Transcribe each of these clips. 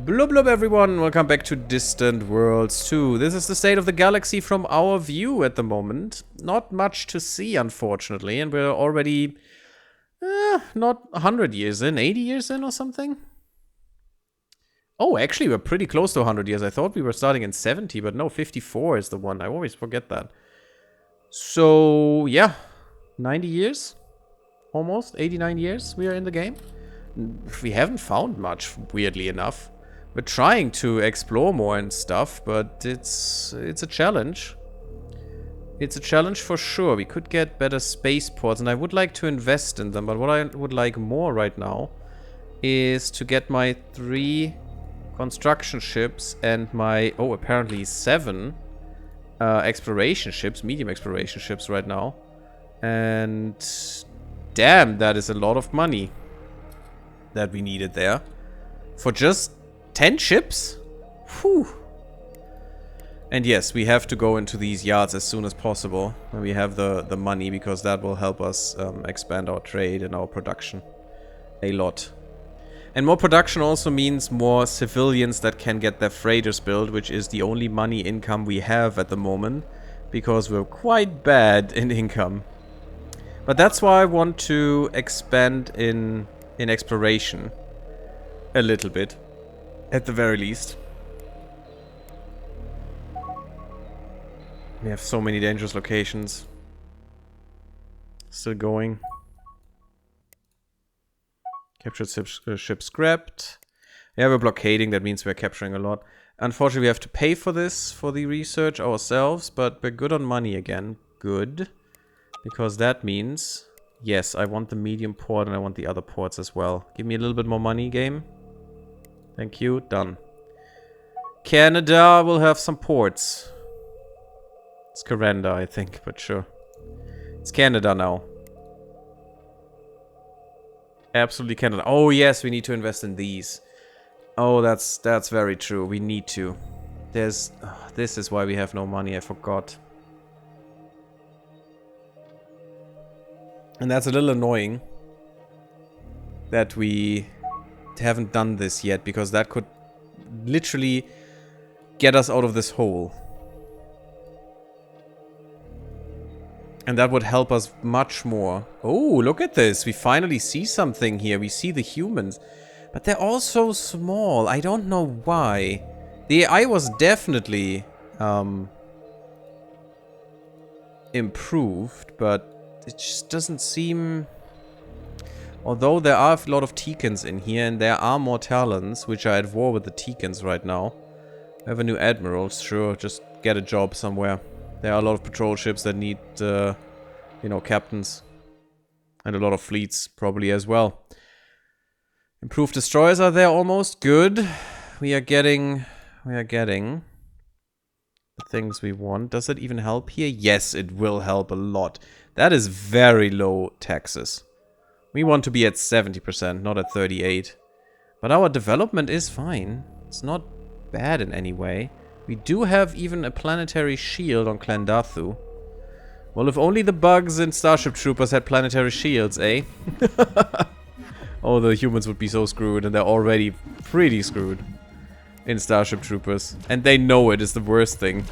Blub blub everyone, welcome back to Distant Worlds 2. This is the state of the galaxy from our view at the moment. Not much to see, unfortunately, and we're already not 100 years in, 80 years in or something? Oh, actually, we're pretty close to 100 years. I thought we were starting in 70, but no, 54 is the one. I always forget that. So, yeah, 90 years? Almost, 89 years we are in the game. We haven't found much, weirdly enough. We're trying to explore more and stuff, but it's a challenge. It's a challenge for sure. We could get better spaceports, and I would like to invest in them, but what I would like more right now is to get my 3 construction ships and my, oh, apparently 7 exploration ships, medium exploration ships right now. And damn, that is a lot of money that we needed there. For just 10 ships? Whew. And yes, we have to go into these yards as soon as possible when we have the money, because that will help us expand our trade and our production a lot. And more production also means more civilians that can get their freighters built, which is the only money income we have at the moment, because we're quite bad in income. But that's why I want to expand in exploration a little bit, at the very least. We have so many dangerous locations. Still going. Captured ship scrapped. Yeah, we're blockading. That means we're capturing a lot. Unfortunately, we have to pay for this, for the research ourselves. But we're good on money again. Good. Because that means... Yes, I want the medium port and I want the other ports as well. Give me a little bit more money, game. Thank you. Done. Canada will have some ports. It's Caranda, I think, but sure. It's Canada now. Absolutely Canada. Oh yes, we need to invest in these. Oh, that's very true. We need to. There's... this is why we have no money, I forgot. And that's a little annoying that we haven't done this yet, because that could literally get us out of this hole. And that would help us much more. Oh, look at this. We finally see something here. We see the humans. But they're all so small. I don't know why. The AI was definitely improved, but it just doesn't seem... Although there are a lot of Teekans in here, and there are more Talons, which are at war with the Teekans right now. I have a new admiral, sure, just get a job somewhere. There are a lot of patrol ships that need, you know, captains. And a lot of fleets, probably as well. Improved destroyers are there almost. Good. We are getting the things we want. Does it even help here? Yes, it will help a lot. That is very low taxes. We want to be at 70%, not at 38%. But our development is fine. It's not bad in any way. We do have even a planetary shield on Clandathu. Well, if only the bugs in Starship Troopers had planetary shields, eh? Oh, the humans would be so screwed, and they're already pretty screwed in Starship Troopers. And they know it is the worst thing.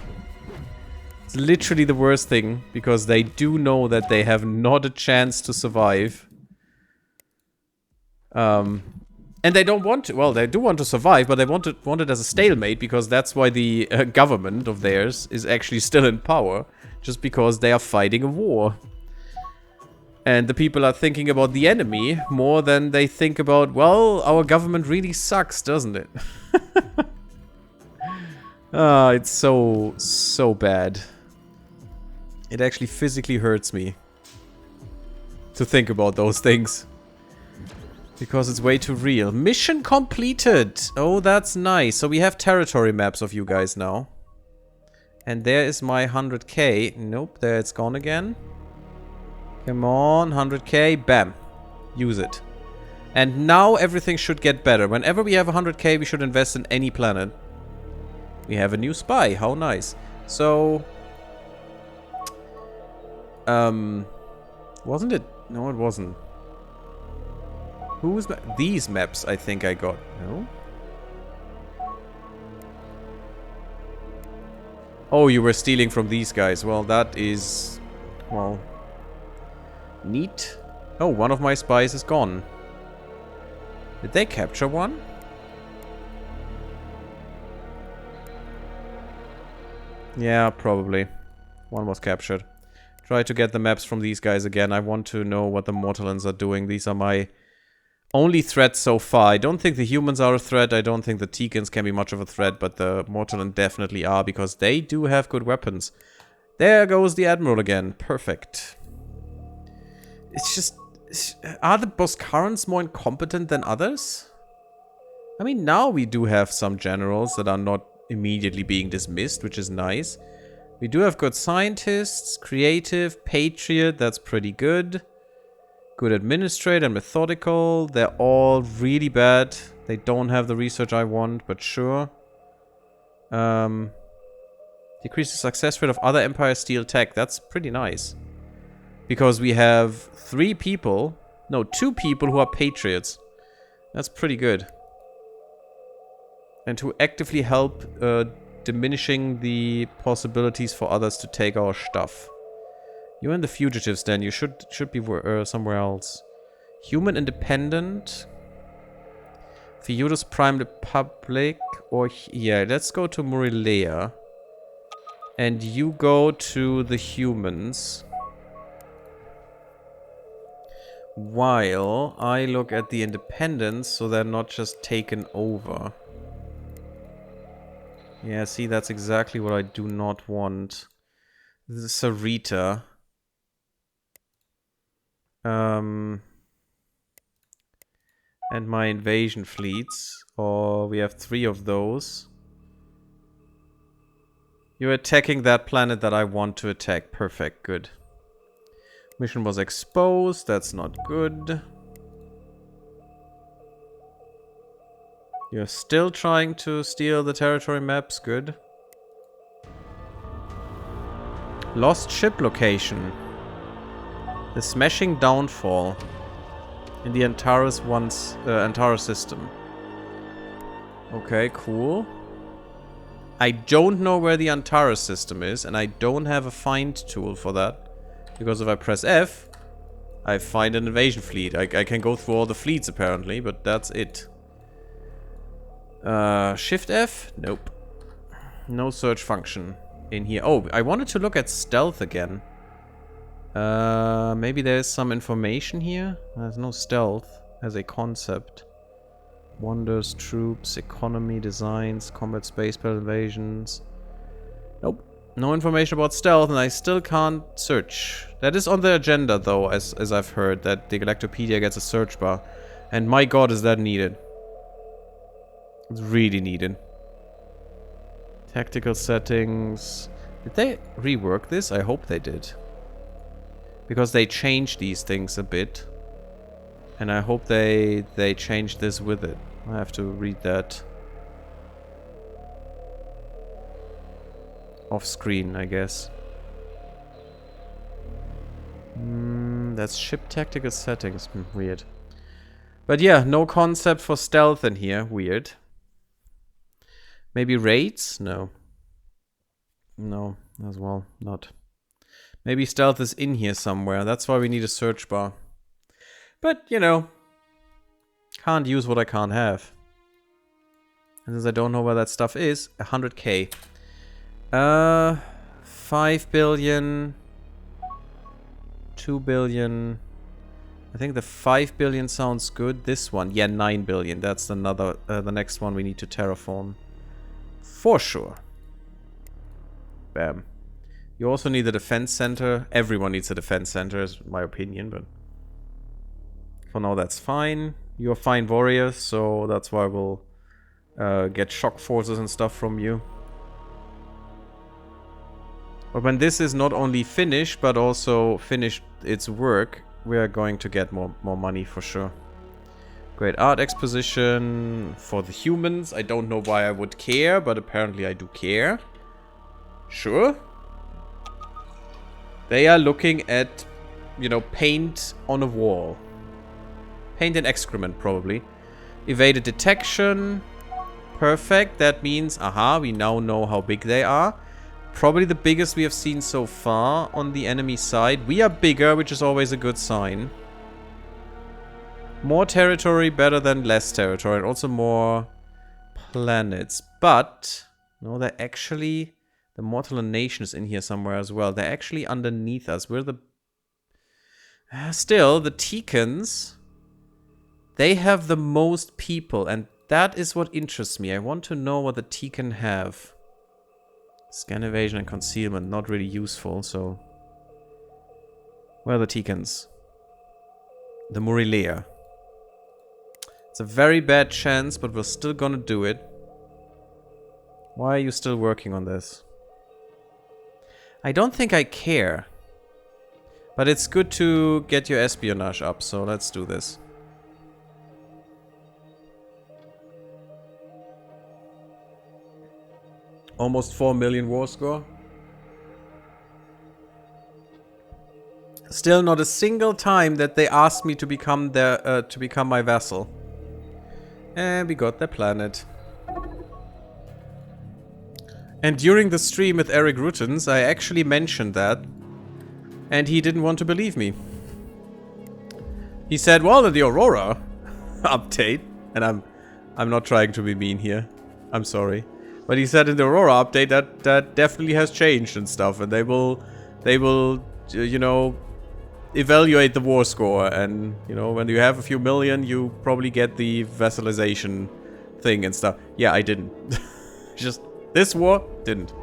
It's literally the worst thing, because they do know that they have not a chance to survive. And they don't want to, well, they do want to survive, but they want it as a stalemate, because that's why the government of theirs is actually still in power, just because they are fighting a war. And the people are thinking about the enemy more than they think about, well, our government really sucks, doesn't it? Ah, it's so bad. It actually physically hurts me to think about those things. Because it's way too real. Mission completed! Oh, that's nice. So we have territory maps of you guys now. And there is my 100k. Nope, there it's gone again. Come on, 100k. Bam. Use it. And now everything should get better. Whenever we have 100k, we should invest in any planet. We have a new spy. How nice. So... wasn't it? No, it wasn't. Who's these maps I think I got. No? Oh, you were stealing from these guys. Well, that is... well... neat. Oh, one of my spies is gone. Did they capture one? Yeah, probably. One was captured. Try to get the maps from these guys again. I want to know what the Mortallans are doing. These are my only threats so far. I don't think the humans are a threat. I don't think the Teekans can be much of a threat, but the Mortallan definitely are, because they do have good weapons. There goes the Admiral again. Perfect. It's just... are the Boskarans more incompetent than others? I mean, now we do have some generals that are not immediately being dismissed, which is nice. We do have good scientists, creative, patriot, that's pretty good. Good administrator, methodical. They're all really bad. They don't have the research I want, but sure. Decrease the success rate of other Empire steel tech. That's pretty nice. Because we have 3 people. No, 2 people who are patriots. That's pretty good. And who actively help diminishing the possibilities for others to take our stuff. You and the fugitives then. You should be somewhere else. Human independent. Feudus Prime Republic. Or... yeah, let's go to Murilea. And you go to the humans. While I look at the independents so they're not just taken over. Yeah, see, that's exactly what I do not want. This is Sarita. And my invasion fleets. Oh, we have 3 of those. You're attacking that planet that I want to attack. Perfect, good. Mission was exposed. That's not good. You're still trying to steal the territory maps. Good. Lost ship location. The smashing downfall in the Antares system. Okay, cool. I don't know where the Antares system is, and I don't have a find tool for that. Because if I press F, I find an invasion fleet. I can go through all the fleets apparently, but that's it. Shift F? Nope. No search function in here. Oh, I wanted to look at stealth again. Maybe there's some information here? There's no stealth as a concept. Wonders, troops, economy, designs, combat space battle invasions. Nope. No information about stealth, and I still can't search. That is on the agenda, though, as I've heard, that the Galactopedia gets a search bar. And my god, is that needed. It's really needed. Tactical settings. Did they rework this? I hope they did. Because they changed these things a bit. And I hope they changed this with it. I have to read that. Off screen, I guess. That's ship tactical settings. Weird. But yeah, no concept for stealth in here. Weird. Maybe raids? No. No, as well, not. Maybe stealth is in here somewhere. That's why we need a search bar. But, you know, can't use what I can't have. And since I don't know where that stuff is, 100k. 5 billion. 2 billion. I think the 5 billion sounds good. This one, yeah, 9 billion. That's another, the next one we need to terraform. For sure. Bam. You also need a defense center. Everyone needs a defense center, is my opinion, but for now that's fine. You're fine warriors, so that's why we'll get shock forces and stuff from you. But when this is not only finished, but also finished its work, we are going to get more money for sure. Great art exposition for the humans. I don't know why I would care, but apparently I do care. Sure. They are looking at, you know, paint on a wall. Paint and excrement, probably. Evaded detection. Perfect. That means, aha, we now know how big they are. Probably the biggest we have seen so far on the enemy side. We are bigger, which is always a good sign. More territory better than less territory. And also more planets. But, no, they're actually... The Mortal Nation is in here somewhere as well. They're actually underneath us. We're the... Still, the Teekans... They have the most people. And that is what interests me. I want to know what the Teekan have. Scan evasion and concealment, not really useful, so... Where are the Teekans? The Murilea. It's a very bad chance, but we're still gonna do it. Why are you still working on this? I don't think I care. But it's good to get your espionage up, so let's do this. Almost 4 million war score. Still not a single time that they asked me to become their my vassal. And we got their planet. And during the stream with Eric Ruttens, I actually mentioned that. And he didn't want to believe me. He said, well, in the Aurora update, and I'm not trying to be mean here. I'm sorry. But he said in the Aurora update that definitely has changed and stuff, and they will, you know, evaluate the war score, and you know, when you have a few million, you probably get the vassalization thing and stuff. Yeah, I didn't. Just this war didn't.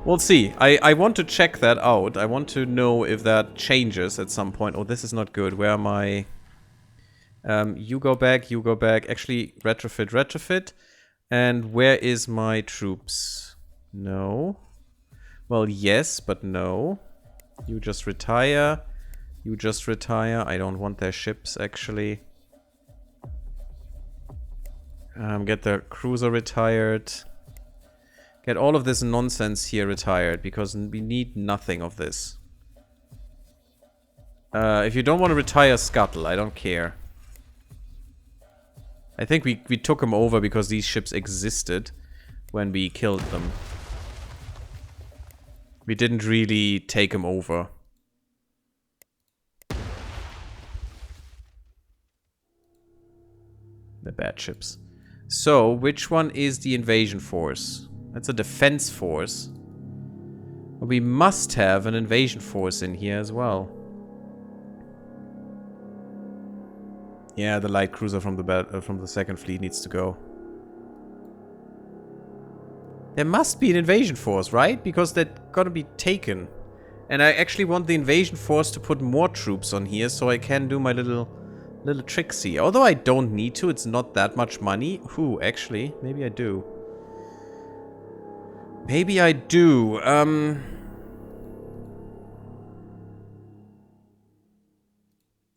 We'll see. I want to check that out. I want to know if that changes at some point. Oh, this is not good. Where am I? You go back. You go back. Actually, retrofit, retrofit. And where is my troops? No. Well, yes, but no. You just retire. You just retire. I don't want their ships, actually. Get their cruiser retired. Get all of this nonsense here retired, because we need nothing of this. If you don't want to retire Scuttle, I don't care. I think we took them over because these ships existed when we killed them. We didn't really take them over. The bad ships. So, which one is the invasion force? That's a defense force. We must have an invasion force in here as well. Yeah, the light cruiser from the second fleet needs to go. There must be an invasion force, right? Because they're gonna be taken. And I actually want the invasion force to put more troops on here so I can do my little tricks here. Although I don't need to, it's not that much money. Ooh, actually, maybe I do. Maybe I do.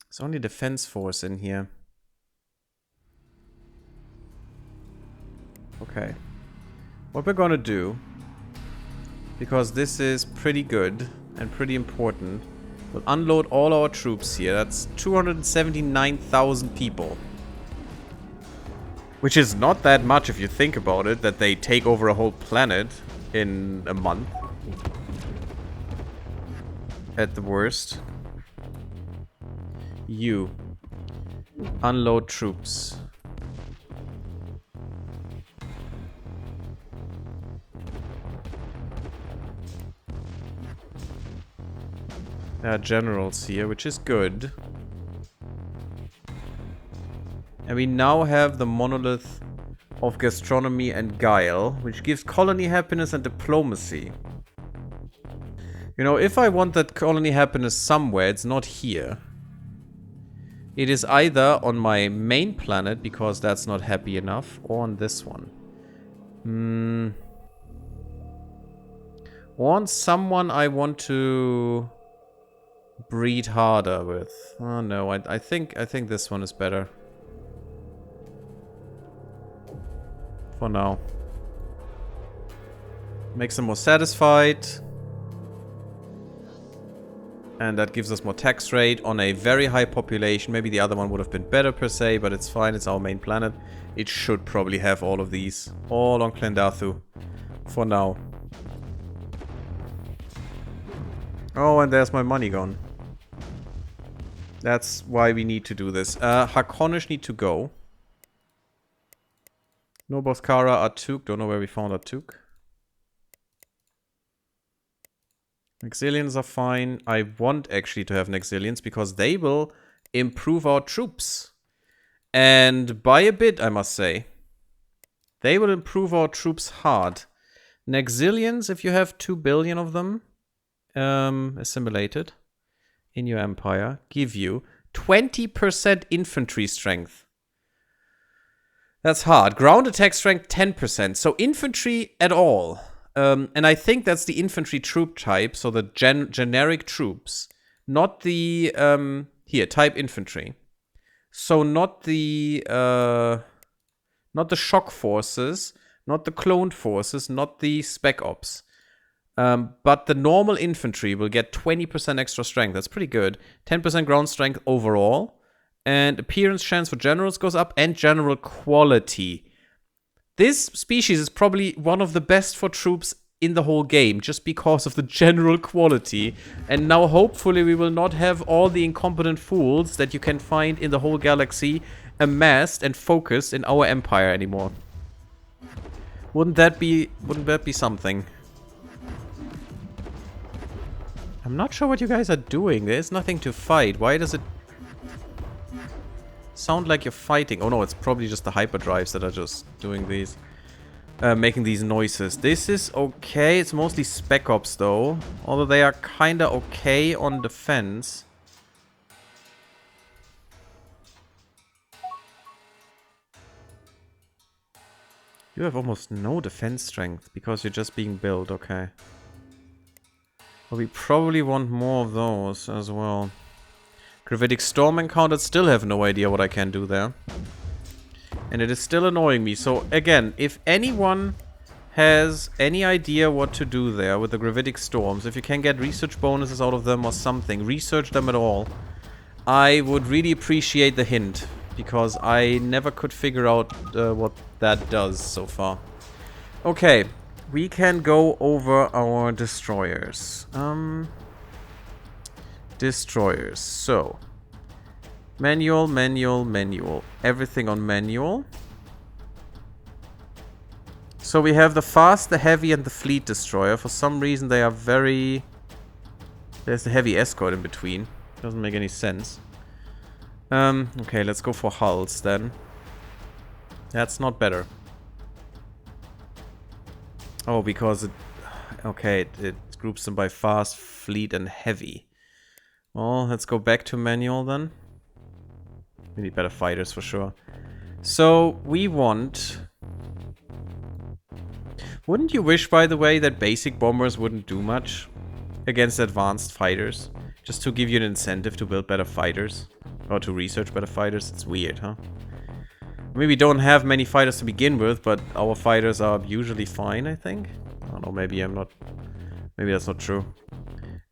There's only defense force in here. Okay. What we're gonna do, because this is pretty good and pretty important, we'll unload all our troops here. That's 279,000 people. Which is not that much if you think about it, that they take over a whole planet in a month. At the worst. You. Unload troops. There are generals here, which is good. And we now have the monolith of gastronomy and guile, which gives colony happiness and diplomacy. You know, if I want that colony happiness somewhere, it's not here. It is either on my main planet, because that's not happy enough, or on this one. Or on someone I want to breed harder with. Oh no, I think this one is better. For now. Makes them more satisfied. And that gives us more tax rate on a very high population. Maybe the other one would have been better per se, but it's fine. It's our main planet. It should probably have all of these. All on Clendathu. For now. Oh, and there's my money gone. That's why we need to do this. Harkonnish need to go. No Boskara, Atuk. Don't know where we found Atuk. Exilians are fine. I want actually to have Exilians because they will improve our troops. And by a bit, I must say. They will improve our troops hard. Nexilians, if you have 2 billion of them assimilated in your empire, give you 20% infantry strength. That's hard. Ground attack strength 10%. So infantry at all. And I think that's the infantry troop type, so the generic troops. Not the, here, type infantry. So not the shock forces, not the cloned forces, not the spec ops. But the normal infantry will get 20% extra strength. That's pretty good. 10% ground strength overall. And appearance chance for generals goes up, and general quality. This species is probably one of the best for troops in the whole game, just because of the general quality. And now hopefully we will not have all the incompetent fools that you can find in the whole galaxy amassed and focused in our empire anymore. Wouldn't that be something? I'm not sure what you guys are doing. There's nothing to fight. Why does it sound like you're fighting? Oh no, it's probably just the hyperdrives that are just doing these. Making these noises. This is okay. It's mostly spec ops though. Although they are kinda okay on defense. You have almost no defense strength because you're just being built. Okay. Well, we probably want more of those as well. Gravitic Storm encountered, still have no idea what I can do there. And it is still annoying me. So again, if anyone has any idea what to do there with the Gravitic Storms, if you can get research bonuses out of them or something, research them at all, I would really appreciate the hint. Because I never could figure out what that does so far. Okay, we can go over our destroyers. Destroyers. So, manual, manual, manual. Everything on manual. So we have the fast, the heavy, and the fleet destroyer. For some reason they are very... There's the heavy escort in between. Doesn't make any sense. Okay, let's go for hulls then. That's not better. Oh, because it... Okay, it groups them by fast, fleet, and heavy. Well, let's go back to manual then. We need better fighters for sure. So, we want... Wouldn't you wish, by the way, that basic bombers wouldn't do much against advanced fighters? Just to give you an incentive to build better fighters? Or to research better fighters? It's weird, huh? I mean, we don't have many fighters to begin with, but our fighters are usually fine, I think. I don't know, maybe I'm not... Maybe that's not true.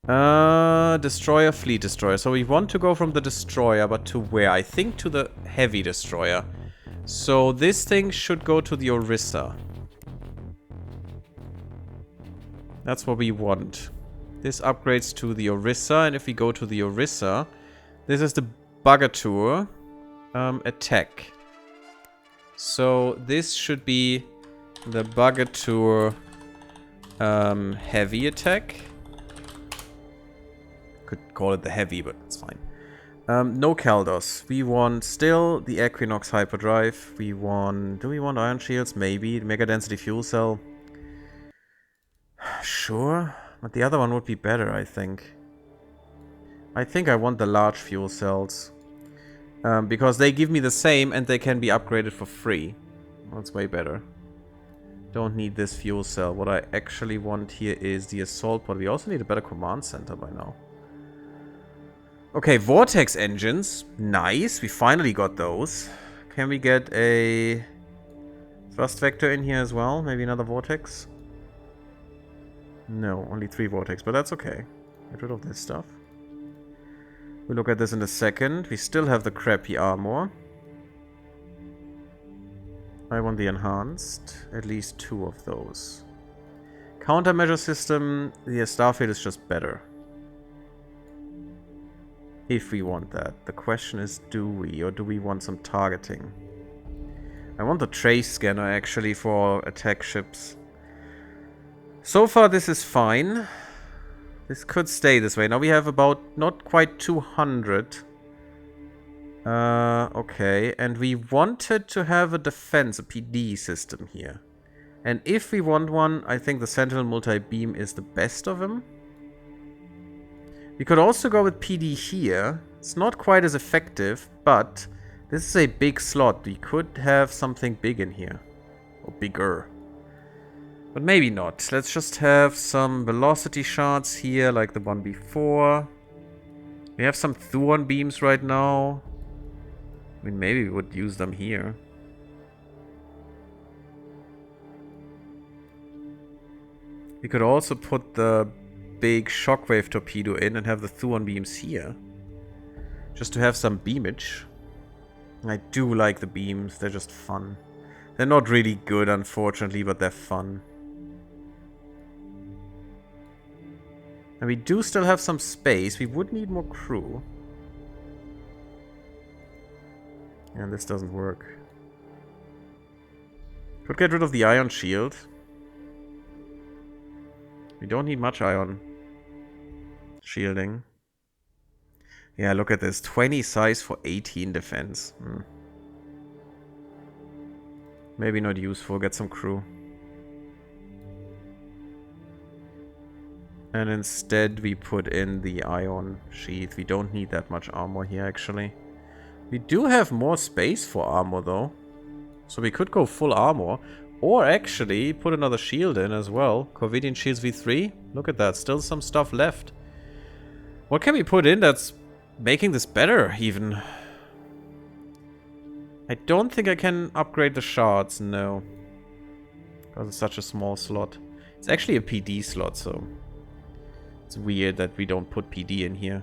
Destroyer, fleet destroyer. So we want to go from the destroyer, but to where? I think to the heavy destroyer. So this thing should go to the Orissa. That's what we want. This upgrades to the Orissa, and if we go to the Orissa, this is the Bugatour attack. So this should be the Bugatour heavy attack. Could call it the heavy, but it's fine. No Kaldos. We want still the Equinox hyperdrive. We want... Do we want ion shields? Maybe. Mega density fuel cell. Sure. But the other one would be better, I think. I think I want the large fuel cells. Because they give me the same and they can be upgraded for free. That's way better. Don't need this fuel cell. What I actually want here is the assault pod. We also need a better command center by now. Okay, vortex engines. Nice. We finally got those. Can we get a thrust vector in here as well? Maybe another vortex? No, only 3 vortex, but that's okay. Get rid of this stuff. We'll look at this in a second. We still have the crappy armor. I want the enhanced. At least 2 of those. Countermeasure system. The Starfield is just better. If we want that. The question is, do we? Or do we want some targeting? I want the trace scanner, actually, for attack ships. So far, this is fine. This could stay this way. Now we have about not quite 200. Okay. And we wanted to have a defense, a PD system here. And if we want one, I think the Sentinel multi-beam is the best of them. We could also go with PD here. It's not quite as effective, but this is a big slot. We could have something big in here. Or bigger. But maybe not. Let's just have some velocity shards here, like the one before. We have some Thuon beams right now. I mean, maybe we would use them here. We could also put the big shockwave torpedo in and have the Thuon beams here. Just to have some beamage. I do like the beams, they're just fun. They're not really good, unfortunately, but they're fun. And we do still have some space. We would need more crew. And this doesn't work. Could get rid of the ion shield. We don't need much ion shielding. Yeah, look at this. 20 size for 18 defense. Maybe not useful. Get some crew. And instead we put in the ion sheath. We don't need that much armor here, actually. We do have more space for armor, though. So we could go full armor. Or actually put another shield in as well. Corvidian shields V3. Look at that. Still some stuff left. What can we put in that's making this better, even? I don't think I can upgrade the shards, no. Because it's such a small slot. It's actually a PD slot, so... It's weird that we don't put PD in here.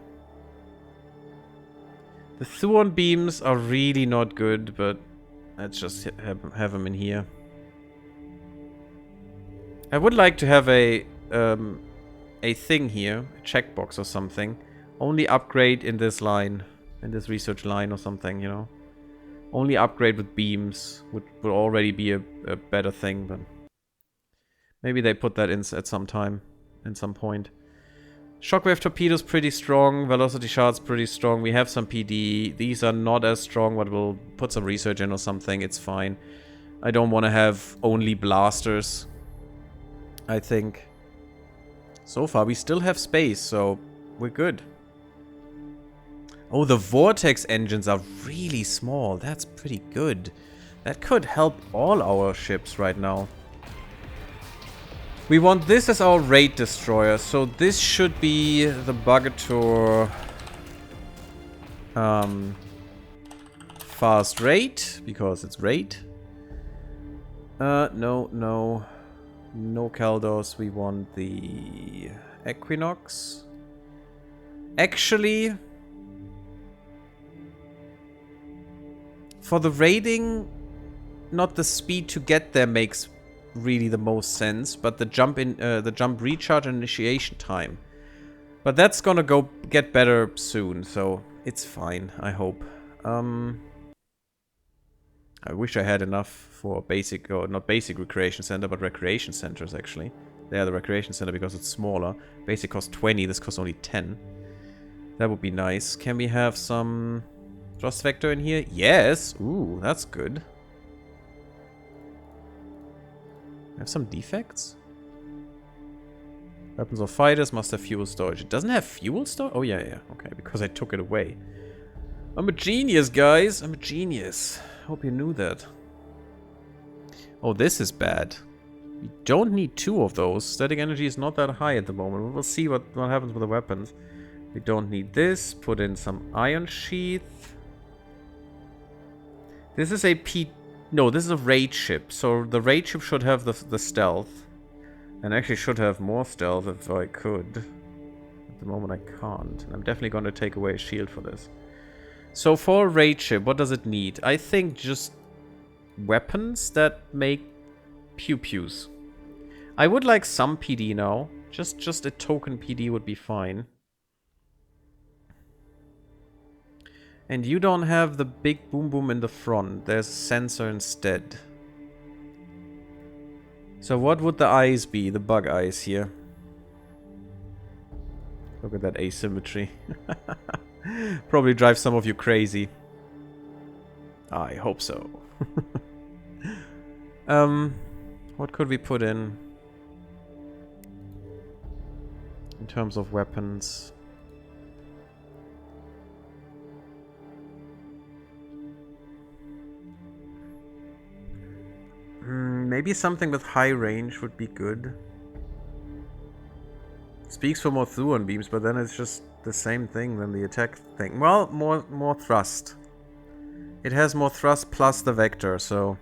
The Thuon beams are really not good, but let's just have them in here. I would like to have a thing here, a checkbox or something. Only upgrade in this line, in this research line or something, you know. Only upgrade with beams would already be a better thing, but maybe they put that in at some time, in some point. Shockwave torpedoes pretty strong, velocity shards pretty strong. We have some PD. These are not as strong, but we'll put some research in or something. It's fine. I don't want to have only blasters, I think. So far, we still have space, so we're good. Oh, the vortex engines are really small. That's pretty good. That could help all our ships right now. We want this as our raid destroyer, so this should be the Bogator fast raid, because it's raid. No Kaldos. We want the Equinox. Actually, for the raiding, not the speed to get there makes really the most sense, but the jump recharge and initiation time. But that's gonna go get better soon, so it's fine, I hope. I wish I had enough for basic, or not basic recreation center, but recreation centers actually. They are the recreation center because it's smaller. Basic costs 20, this costs only 10. That would be nice. Can we have some thrust vector in here? Yes! Ooh, that's good. Have some defects? Weapons of fighters must have fuel storage. It doesn't have fuel storage? Oh, yeah. Okay, because I took it away. I'm a genius, guys. I'm a genius. Hope you knew that. Oh, this is bad. We don't need 2 of those. Static energy is not that high at the moment. We'll see what happens with the weapons. We don't need this. Put in some ion sheath. This is a No, this is a raid ship. So the raid ship should have the stealth. And actually should have more stealth if I could. At the moment I can't. And I'm definitely going to take away a shield for this. So for a raid ship, what does it need? I think just weapons that make pew-pews. I would like some PD now. Just a token PD would be fine. And you don't have the big boom boom in the front. There's a sensor instead. So what would the eyes be? The bug eyes here. Look at that asymmetry. Probably drive some of you crazy. I hope so. What could we put in terms of weapons? Maybe something with high range would be good. Speaks for more Thuon beams, but then it's just the same thing than the attack thing. Well, more thrust. It has more thrust plus the vector, so...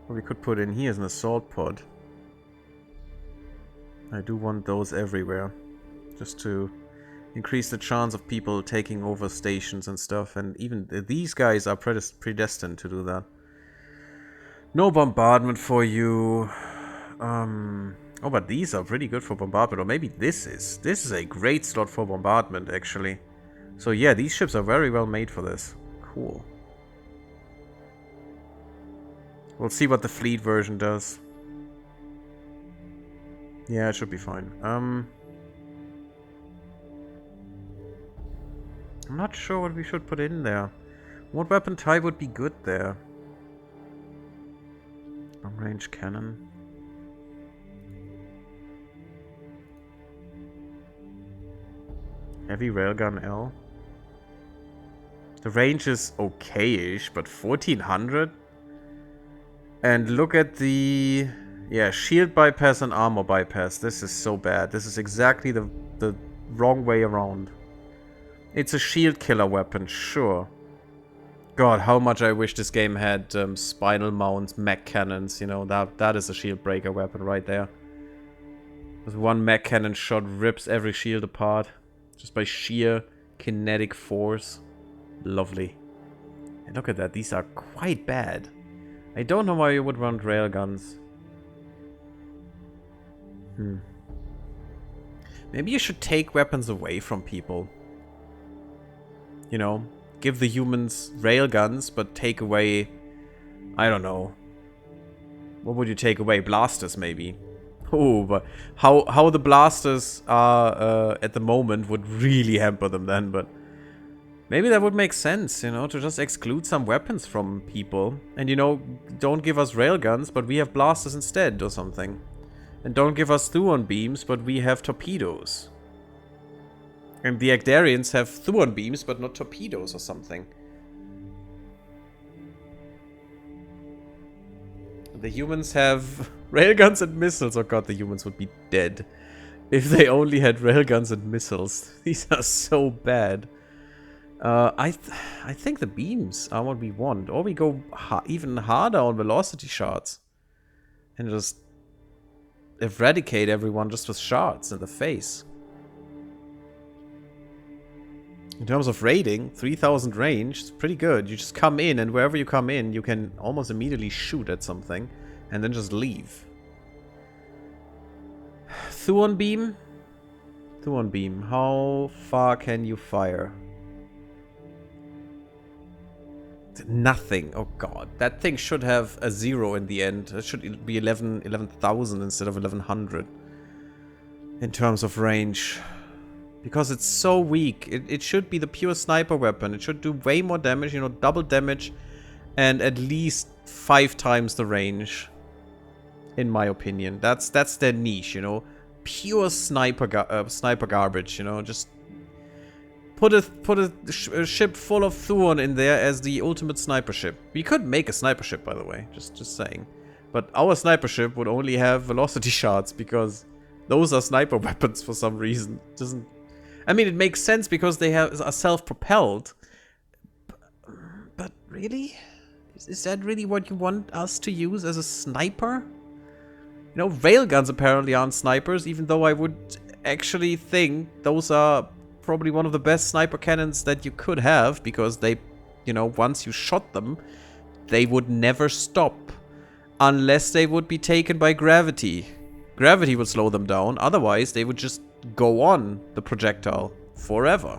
What we could put in here is an assault pod. I do want those everywhere. Just to increase the chance of people taking over stations and stuff. And even these guys are predestined to do that. No bombardment for you. Oh, but these are pretty good for bombardment. Or maybe this is a great slot for bombardment, actually. So yeah, these ships are very well made for this. Cool. We'll see what the fleet version does. Yeah, it should be fine. I'm not sure what we should put in there. What weapon type would be good there? Long-range cannon. Heavy railgun L. The range is okay-ish, but 1400? And look at the... Yeah, shield bypass and armor bypass. This is so bad. This is exactly the wrong way around. It's a shield killer weapon, sure. God, how much I wish this game had spinal mounts, mech cannons, you know, that is a shield breaker weapon right there. With one mech cannon shot rips every shield apart. Just by sheer kinetic force. Lovely. And look at that, these are quite bad. I don't know why you would run railguns. Maybe you should take weapons away from people. You know, give the humans railguns, but take away... I don't know. What would you take away? Blasters, maybe. Oh, but how the blasters are at the moment would really hamper them then, but... Maybe that would make sense, you know, to just exclude some weapons from people. And, you know, don't give us railguns, but we have blasters instead, or something. And don't give us Thuon beams, but we have torpedoes. And the Agdarians have Thuon beams, but not torpedoes or something. The humans have railguns and missiles. Oh god, the humans would be dead if they only had railguns and missiles. These are so bad. I think the beams are what we want. Or we go even harder on velocity shards. And just eradicate everyone just with shards in the face. In terms of rating, 3000 range is pretty good. You just come in, and wherever you come in, you can almost immediately shoot at something. And then just leave. Thuon beam? Thuon beam. How far can you fire? Nothing. Oh god. That thing should have a 0 in the end. It should be 11,000 instead of 1100. In terms of range. Because it's so weak. It should be the pure sniper weapon. It should do way more damage, you know, double damage. And at least 5 times the range. In my opinion. That's their niche, you know. Pure sniper garbage, you know. Just... Put a ship full of Thuon in there as the ultimate sniper ship. We could make a sniper ship, by the way. Just saying. But our sniper ship would only have velocity shards because those are sniper weapons for some reason. Doesn't... I mean, it makes sense because they are self-propelled. But really? Is that really what you want us to use as a sniper? You know, railguns apparently aren't snipers, even though I would actually think those are probably one of the best sniper cannons that you could have, because they, you know, once you shot them, they would never stop. Unless they would be taken by gravity. Gravity would slow them down. Otherwise, they would just go on the projectile forever.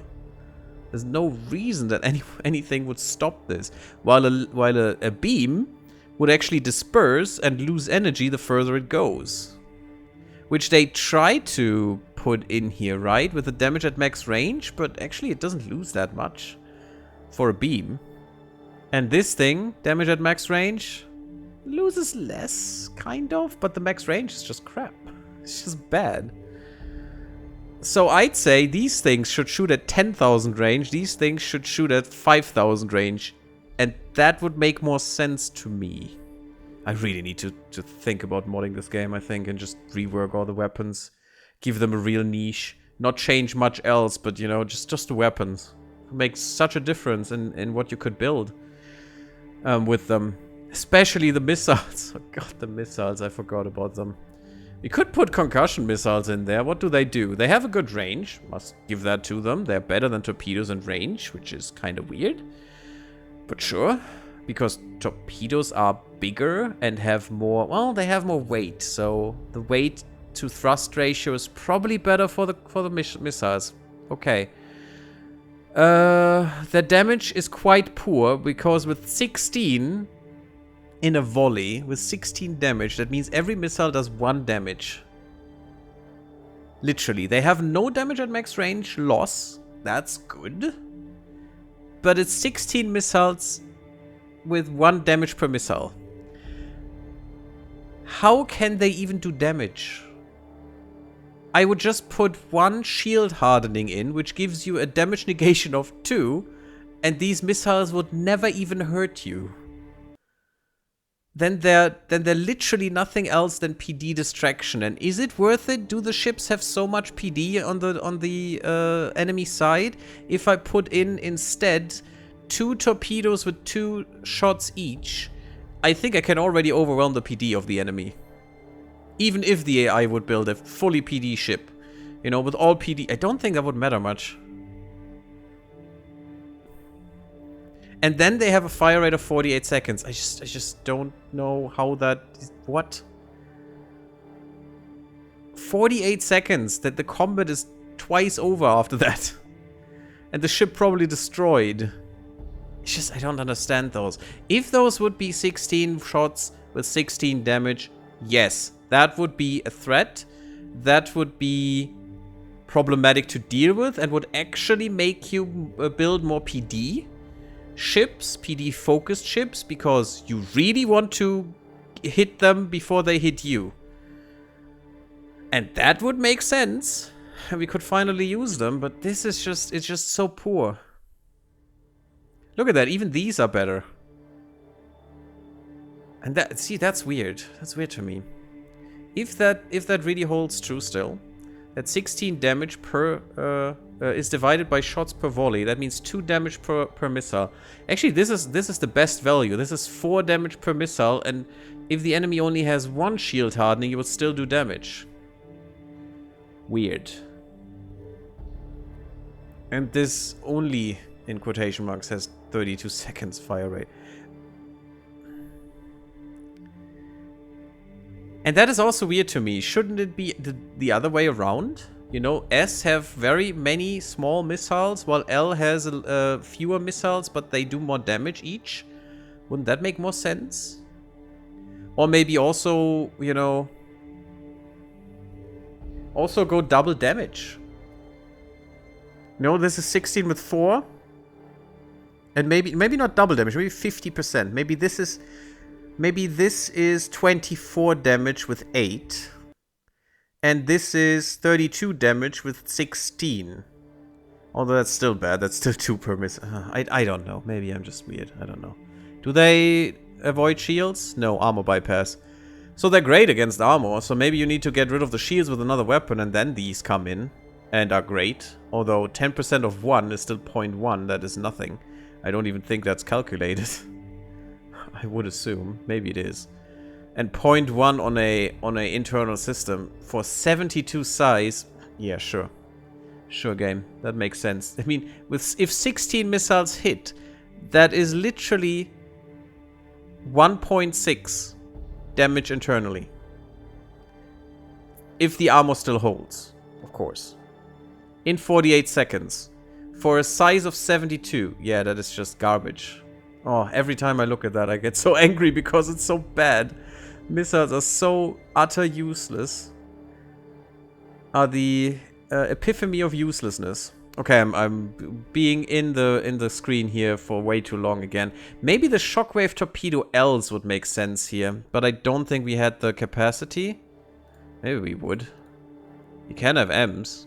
There's no reason that anything would stop this. While a beam would actually disperse and lose energy the further it goes. Which they try to put in here, right? With the damage at max range, but actually it doesn't lose that much for a beam. And this thing, damage at max range, loses less, kind of, but the max range is just crap. It's just bad. So I'd say these things should shoot at 10,000 range, these things should shoot at 5,000 range, and that would make more sense to me. I really need to think about modding this game, I think, and just rework all the weapons. Give them a real niche. Not change much else, but, you know, just the weapons. It makes such a difference in what you could build with them. Especially the missiles. Oh god, the missiles, I forgot about them. We could put concussion missiles in there. What do? They have a good range. Must give that to them. They're better than torpedoes in range, which is kind of weird. But sure. Because torpedoes are bigger and have more... Well, they have more weight. So the weight to thrust ratio is probably better for the missiles. Okay. Their damage is quite poor because with 16... in a volley with 16 damage, that means every missile does 1 damage. Literally. They have no damage at max range loss. That's good. But it's 16 missiles with 1 damage per missile. How can they even do damage? I would just put 1 shield hardening in, which gives you a damage negation of 2, and these missiles would never even hurt you. Then they're literally nothing else than PD distraction. And is it worth it? Do the ships have so much PD on the enemy side? If I put in instead 2 torpedoes with 2 shots each, I think I can already overwhelm the PD of the enemy. Even if the AI would build a fully PD ship, you know, with all PD, I don't think that would matter much. And then they have a fire rate of 48 seconds. I just don't know how that... What? 48 seconds. That the combat is twice over after that. And the ship probably destroyed. It's just, I don't understand those. If those would be 16 shots with 16 damage, yes. That would be a threat. That would be problematic to deal with and would actually make you build more PD. Ships, PD focused ships, because you really want to hit them before they hit you. And that would make sense. We could finally use them, but this is just, it's just so poor. Look at that, even these are better. And that, see, that's weird. That's weird to me. If that really holds true still, that 16 damage per is divided by shots per volley. That means 2 damage per missile. Actually, this is the best value. This is 4 damage per missile, and if the enemy only has 1 shield hardening, you would still do damage. Weird. And this only, in quotation marks, has 32 seconds fire rate. And that is also weird to me. Shouldn't it be the other way around? You know, S have very many small missiles, while L has fewer missiles, but they do more damage each. Wouldn't that make more sense? Or maybe also, you know, also go double damage. No, this is 16 with 4. And maybe not double damage, maybe 50%. Maybe this is 24 damage with 8. And this is 32 damage with 16. Although that's still bad. That's still 2 per miss. I don't know. Maybe I'm just weird. I don't know. Do they avoid shields? No, armor bypass. So they're great against armor. So maybe you need to get rid of the shields with another weapon. And then these come in. And are great. Although 10% of 1 is still 0.1. That is nothing. I don't even think that's calculated. I would assume. Maybe it is. And 0.1 on a internal system for 72 size. Yeah, sure. Sure, game. That makes sense. I mean, if 16 missiles hit, that is literally 1.6 damage internally. If the armor still holds, of course. In 48 seconds. For a size of 72. Yeah, that is just garbage. Oh, every time I look at that, I get so angry because it's so bad. Missiles are so utter useless. Are the epitome of uselessness. Okay, I'm being in the screen here for way too long again. Maybe the shockwave torpedo Ls would make sense here, but I don't think we had the capacity. Maybe we would. You can have Ms.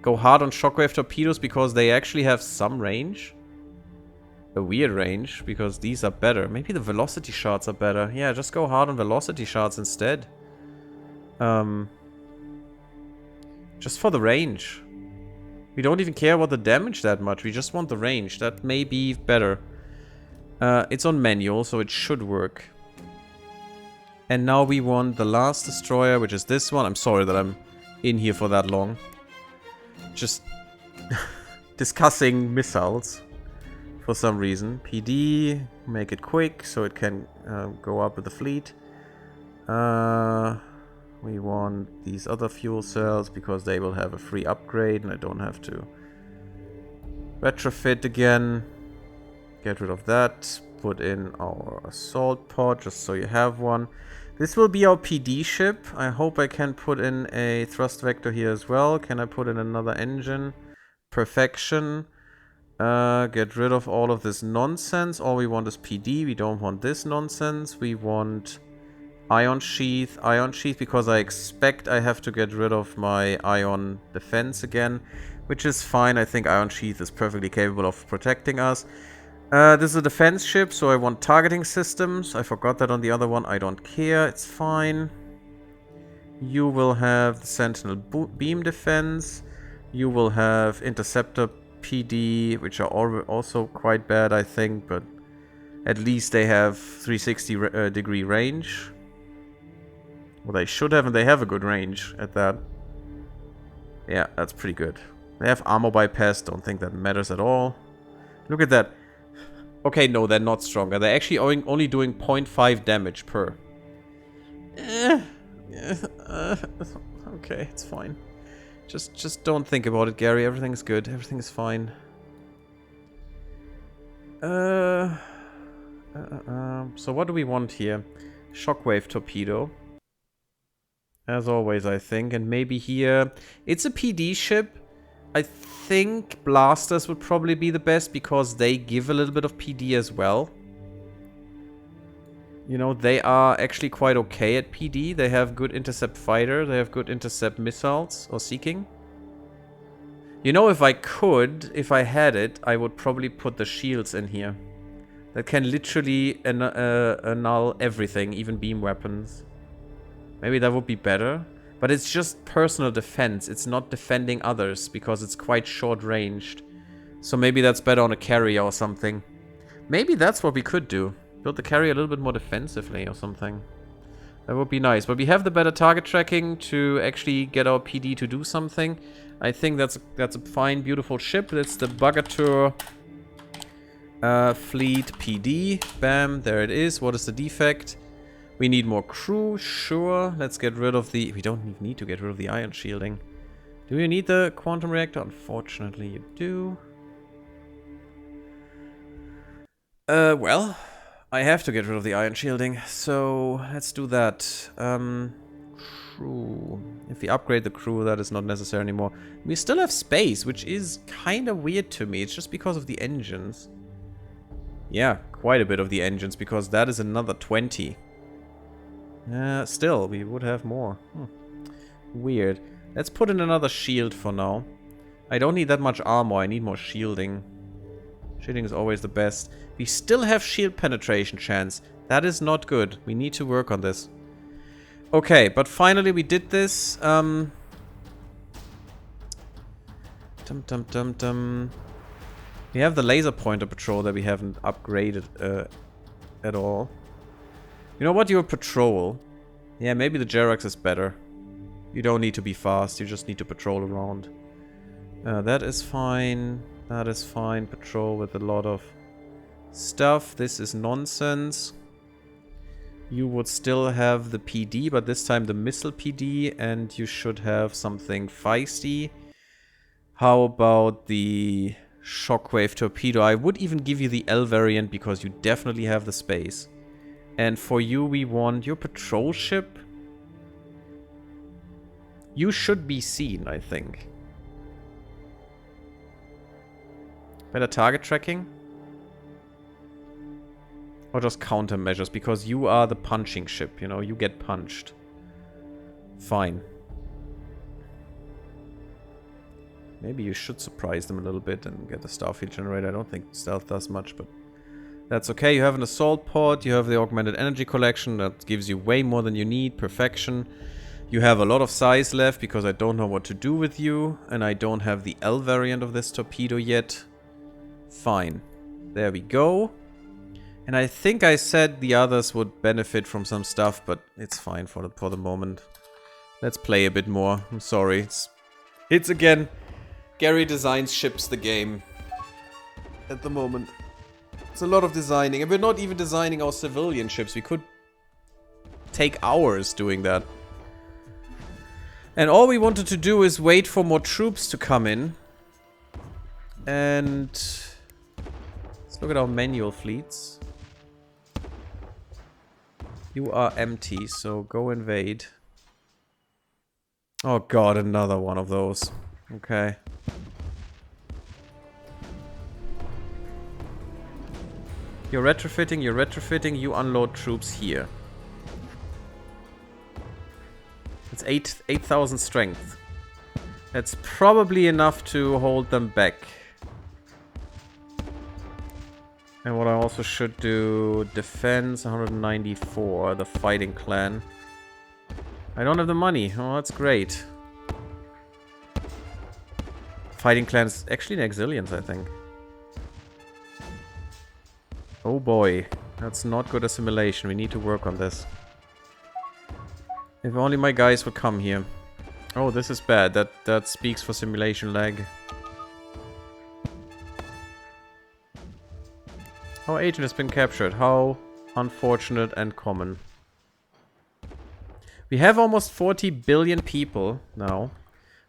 Go hard on shockwave torpedoes because they actually have some range. A weird range, because these are better. Maybe the velocity shards are better. Yeah, just go hard on velocity shards instead. Just for the range. We don't even care about the damage that much. We just want the range. That may be better. It's on manual, so it should work. And now we want the last destroyer, which is this one. I'm sorry that I'm in here for that long. Just discussing missiles for some reason. PD, make it quick so it can go up with the fleet. We want these other fuel cells because they will have a free upgrade and I don't have to retrofit again. Get rid of that. Put in our assault pod just so you have one. This will be our PD ship. I hope I can put in a thrust vector here as well. Can I put in another engine? Perfection. Get rid of all of this nonsense. All we want is PD. We don't want this nonsense. We want ion sheath. Ion sheath because I expect I have to get rid of my ion defense again. Which is fine. I think ion sheath is perfectly capable of protecting us. This is a defense ship, so I want targeting systems. I forgot that on the other one. I don't care. It's fine. You will have the Sentinel beam defense. You will have interceptor PD, which are also quite bad, I think, but at least they have 360 degree range. Well, they should have, and they have a good range at that. Yeah, that's pretty good. They have armor bypass. Don't think that matters at all. Look at that. Okay, no, they're not stronger. They're actually only doing 0.5 damage per. Okay, it's fine. Just don't think about it, Gary. Everything's good. Everything is fine. So what do we want here? Shockwave torpedo. As always, I think. And maybe here... It's a PD ship. I think blasters would probably be the best because they give a little bit of PD as well. You know, they are actually quite okay at PD. They have good intercept fighter. They have good intercept missiles or seeking. You know, if I had it, I would probably put the shields in here. That can literally annul everything, even beam weapons. Maybe that would be better. But it's just personal defense. It's not defending others because it's quite short-ranged. So maybe that's better on a carrier or something. Maybe that's what we could do. Build the carrier a little bit more defensively or something. That would be nice. But we have the better target tracking to actually get our PD to do something. I think that's a fine, beautiful ship. It's the Boskaran Fleet PD. Bam, there it is. What is the defect? We need more crew, sure. Let's get rid of the... We don't even need to get rid of the ion shielding. Do you need the quantum reactor? Unfortunately, you do. Well, I have to get rid of the ion shielding, so let's do that. Crew. If we upgrade the crew, that is not necessary anymore. We still have space, which is kind of weird to me. It's just because of the engines. Yeah, quite a bit of the engines, because that is another 20. Still, we would have more. Weird. Let's put in another shield for now. I don't need that much armor, I need more shielding. Shielding is always the best. We still have shield penetration chance. That is not good. We need to work on this. Okay, but finally we did this. We have the laser pointer patrol that we haven't upgraded at all. You know what? Your patrol. Yeah, maybe the Jerax is better. You don't need to be fast. You just need to patrol around. That is fine. That is fine. Patrol with a lot of stuff. This is nonsense. You would still have the PD, but this time the missile PD, and you should have something feisty. How about the shockwave torpedo? I would even give you the L variant because you definitely have the space. And for you, we want your patrol ship. You should be seen, I think. Better target tracking? Or just countermeasures, because you are the punching ship, you know, you get punched. Fine. Maybe you should surprise them a little bit and get the starfield generator. I don't think stealth does much, but that's okay. You have an assault pod, you have the augmented energy collection, that gives you way more than you need, perfection. You have a lot of size left, because I don't know what to do with you, and I don't have the L variant of this torpedo yet. Fine. There we go. And I think I said the others would benefit from some stuff, but it's fine for the moment. Let's play a bit more. I'm sorry. It's again, Gary designs ships the game. At the moment. It's a lot of designing. And we're not even designing our civilian ships. We could take hours doing that. And all we wanted to do is wait for more troops to come in. And let's look at our manual fleets. You are empty, so go invade. Oh god, another one of those. Okay. You're retrofitting, you unload troops here. It's 8,000 strength. That's probably enough to hold them back. And what I also should do, defense 194, the fighting clan. I don't have the money. Oh, that's great. Fighting clan is actually an Exilians, I think. Oh boy, that's not good assimilation. We need to work on this. If only my guys would come here. Oh, this is bad. That speaks for simulation lag. Our agent has been captured. How unfortunate and common. We have almost 40 billion people now.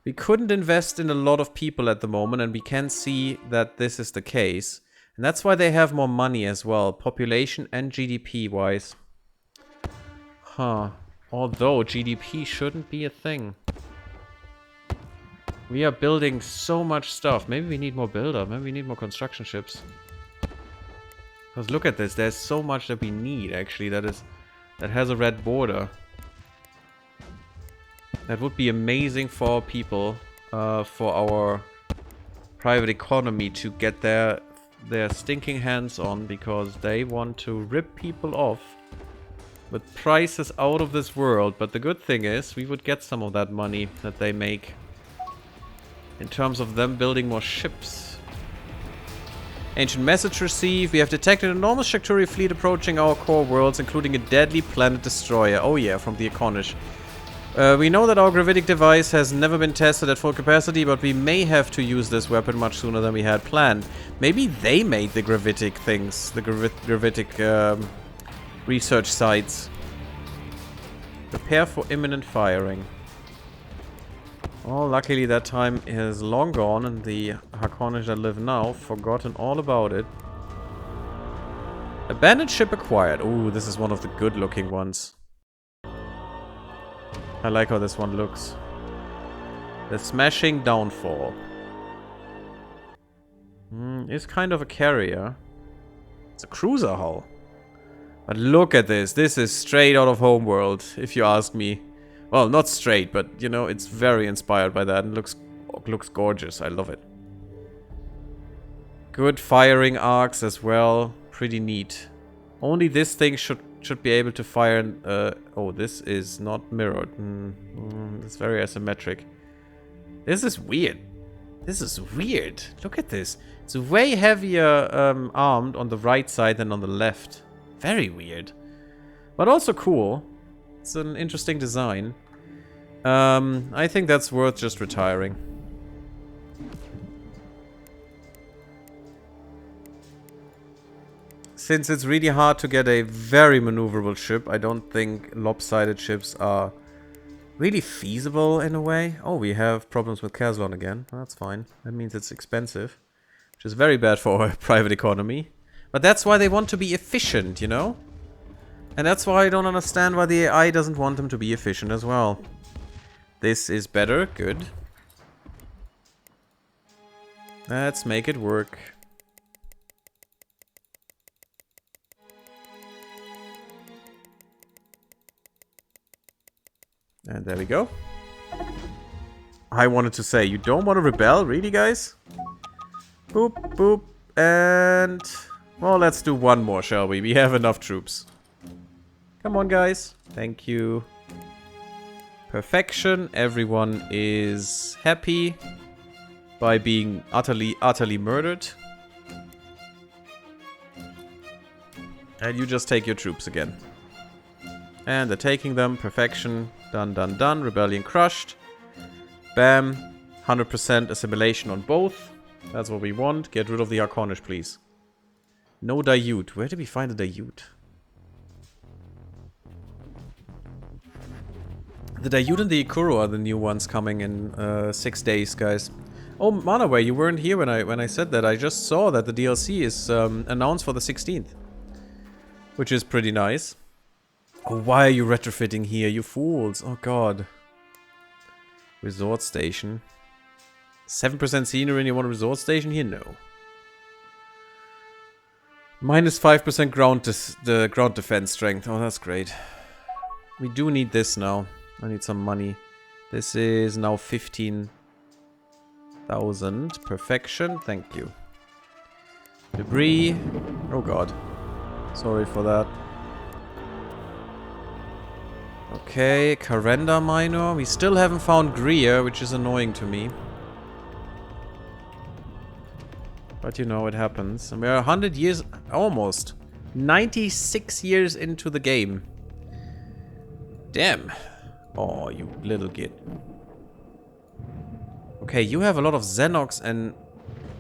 We couldn't invest in a lot of people at the moment, and we can see that this is the case. And that's why they have more money as well, population and GDP wise. Huh. Although GDP shouldn't be a thing. We are building so much stuff. Maybe we need more builder. Maybe we need more construction ships. Because look at this, there's so much that we need actually that has a red border. That would be amazing for our people, for our private economy to get their stinking hands on, because they want to rip people off with prices out of this world. But the good thing is we would get some of that money that they make in terms of them building more ships. Ancient message received. We have detected an enormous Shakturi fleet approaching our core worlds, including a deadly planet destroyer. Oh yeah, from the Iconish. We know that our gravitic device has never been tested at full capacity, but we may have to use this weapon much sooner than we had planned. Maybe they made the gravitic things, the gravitic research sites. Prepare for imminent firing. Well, luckily that time is long gone, and the Hakonish that live now forgotten all about it. Abandoned ship acquired. Ooh, this is one of the good looking ones. I like how this one looks. The Smashing Downfall. It's kind of a carrier. It's a cruiser hull. But look at this. This is straight out of Homeworld, if you ask me. Well, not straight, but you know, it's very inspired by that and looks gorgeous. I love it. Good firing arcs as well. Pretty neat. Only this thing should be able to fire. Oh, this is not mirrored. It's very asymmetric. This is weird. This is weird. Look at this. It's way heavier armed on the right side than on the left. Very weird. But also cool. It's an interesting design. I think that's worth just retiring. since it's really hard to get a very maneuverable ship, I don't think lopsided ships are really feasible in a way. Oh, we have problems with Caslon again. Well, that's fine. That means it's expensive, which is very bad for our private economy. But that's why they want to be efficient, you know? And that's why I don't understand why the AI doesn't want them to be efficient as well. This is better. Good. Let's make it work. And there we go. I wanted to say, you don't want to rebel? Really, guys? Boop, boop, and... well, let's do one more, shall we? We have enough troops. Come on, guys. Thank you. Perfection. Everyone is happy by being utterly murdered. And you just take your troops again. And they're taking them. Perfection. Done, done, done. Rebellion crushed. Bam. 100% assimilation on both. That's what we want. Get rid of the Arconish, please. No Dayut. Where did we find the Dayut? The Dayut and the Ikuro are the new ones coming in 6 days, guys. Oh, Manaway, you weren't here when I said that. I just saw that the DLC is announced for the 16th. Which is pretty nice. Oh, why are you retrofitting here, you fools? Oh, God. Resort station. 7% scenery and you want a resort station here? No. Minus 5% ground defense strength. Oh, that's great. We do need this now. I need some money. This is now 15,000. Perfection. Thank you. Debris. Oh, God. Sorry for that. Okay, Karenda Minor. We still haven't found Greer, which is annoying to me. But you know, it happens. And we are 100 years, almost 96 years into the game. Damn. Oh, you little git. Okay, you have a lot of Xenox and...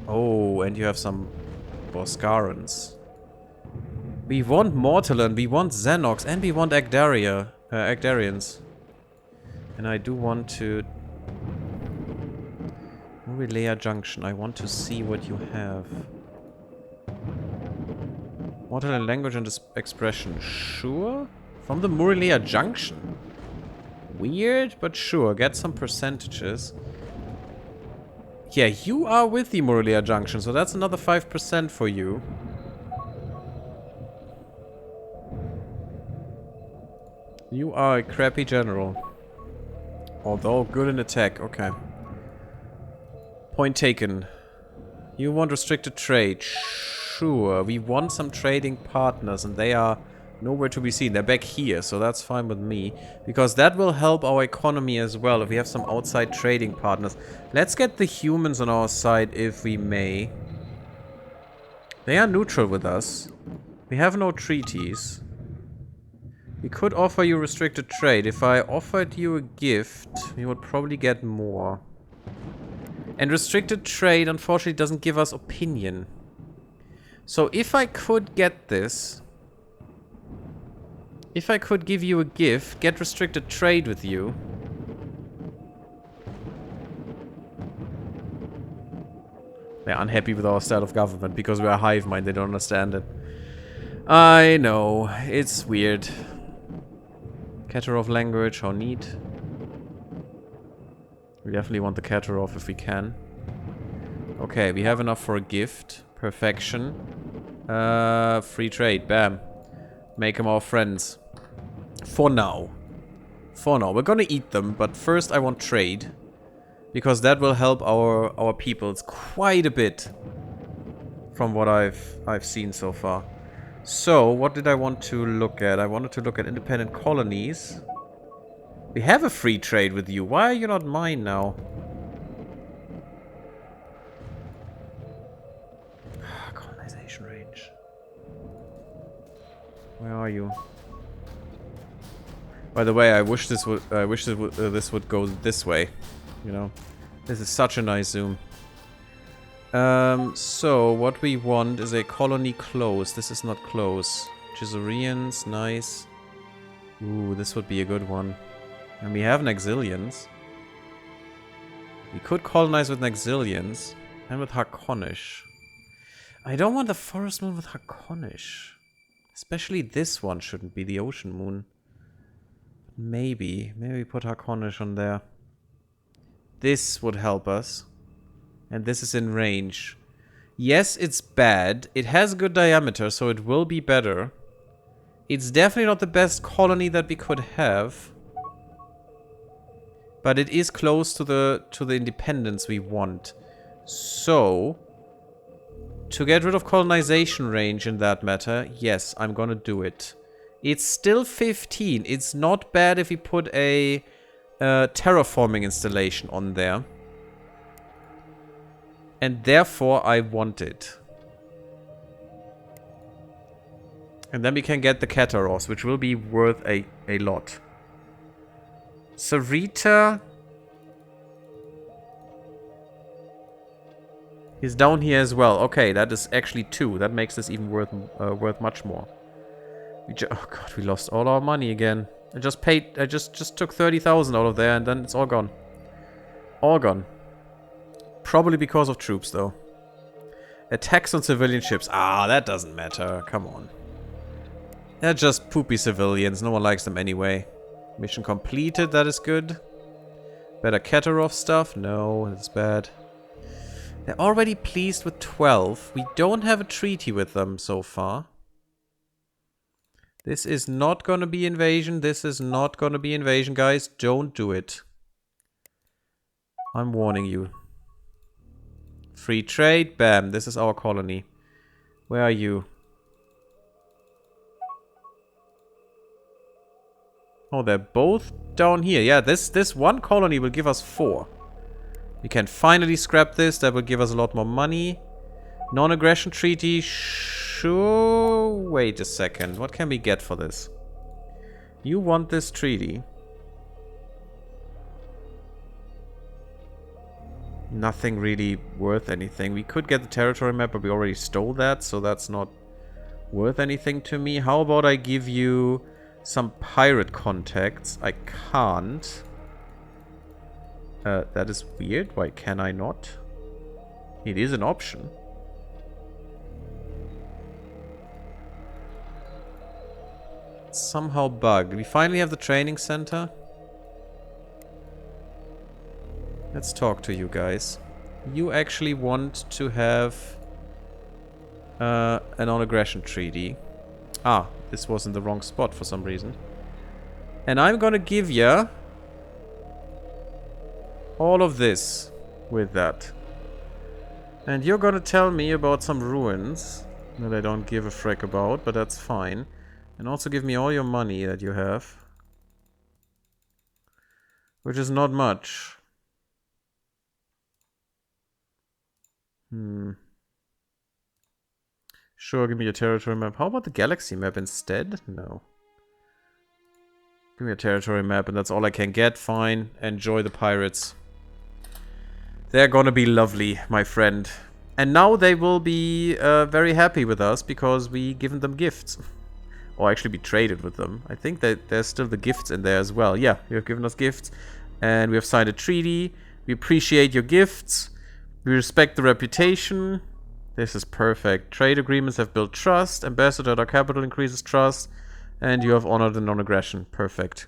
oh, and you have some Boskarans. We want Mortalan, we want Xenox, and we want Agdarians. And I do want to... Murilea Junction, I want to see what you have. Mortalan language and expression, sure? From the Murilea Junction? Weird, but sure, get some percentages. Yeah, you are with the Murilea Junction, so that's another 5% for you. You are a crappy general. Although good in attack, okay. Point taken. You want restricted trade. Sure, we want some trading partners and they are nowhere to be seen. They're back here, so that's fine with me. Because that will help our economy as well if we have some outside trading partners. Let's get the humans on our side if we may. They are neutral with us. We have no treaties. We could offer you restricted trade. If I offered you a gift, we would probably get more. And restricted trade, unfortunately, doesn't give us opinion. So if I could get this... if I could give you a gift, get restricted trade with you... they're unhappy with our style of government because we're a hive mind. They don't understand it. I know. It's weird. Katarov language, how neat. We definitely want the Katarov if we can. Okay, we have enough for a gift. Perfection. Free trade. Bam. Make them our friends. For now. For now. We're gonna eat them, but first I want trade. Because that will help our peoples quite a bit. From what I've seen so far. So, what did I want to look at? I wanted to look at independent colonies. We have a free trade with you. Why are you not mine now? Colonization range. Where are you? By the way, I wish this would this would go this way. You know, this is such a nice zoom. So, what we want is a colony close. This is not close. Chisorians, nice. Ooh, this would be a good one. And we have Naxilians. We could colonize with Naxilians. And with Harkonish. I don't want the forest moon with Harkonish. Especially this one shouldn't be the ocean moon. Maybe put Harkonish on there. This would help us. And this is in range. Yes, it's bad. It has good diameter, so it will be better. It's definitely not the best colony that we could have. But it is close to the independence we want. So, to get rid of colonization range in that matter, yes, I'm gonna do it. It's still 15. It's not bad if we put a terraforming installation on there. And therefore, I want it. And then we can get the Kataros, which will be worth a lot. Sarita is down here as well. Okay, that is actually 2. That makes this even worth much more. Oh god, we lost all our money again. I just took 30,000 out of there and then it's all gone. All gone. Probably because of troops, though. Attacks on civilian ships. Ah, that doesn't matter. Come on. They're just poopy civilians. No one likes them anyway. Mission completed. That is good. Better Katarov stuff. No, that's bad. They're already pleased with 12. We don't have a treaty with them so far. This is not gonna be invasion. This is not gonna be invasion, guys. Don't do it. I'm warning you. Free trade, bam, this is our colony. Where are you? Oh, they're both down here. Yeah, this one colony will give us 4. We can finally scrap this. That will give us a lot more money. Non-aggression treaty. Sure. Wait a second. What can we get for this? You want this treaty? Nothing really worth anything. We could get the territory map, but we already stole that, so that's not worth anything to me. How about I give you some pirate contacts? I can't. That is weird. Why can I not? It is an option. It's somehow bugged. We finally have the training center. Let's talk to you guys. You actually want to have a non-aggression treaty. Ah, this was in the wrong spot for some reason. And I'm gonna give ya all of this with that. And you're gonna tell me about some ruins that I don't give a frick about, but that's fine. And also give me all your money that you have. Which is not much. Sure, give me a territory map. How about the galaxy map instead? No. Give me a territory map and that's all I can get. Fine. Enjoy the pirates. They're gonna be lovely, my friend. And now they will be very happy with us because we given them gifts. Or actually we traded with them. I think that there's still the gifts in there as well. Yeah, you have given us gifts. And we have signed a treaty. We appreciate your gifts. We respect the reputation. This is perfect. Trade agreements have built trust. Ambassador at our capital increases trust. And you have honored the non-aggression. Perfect.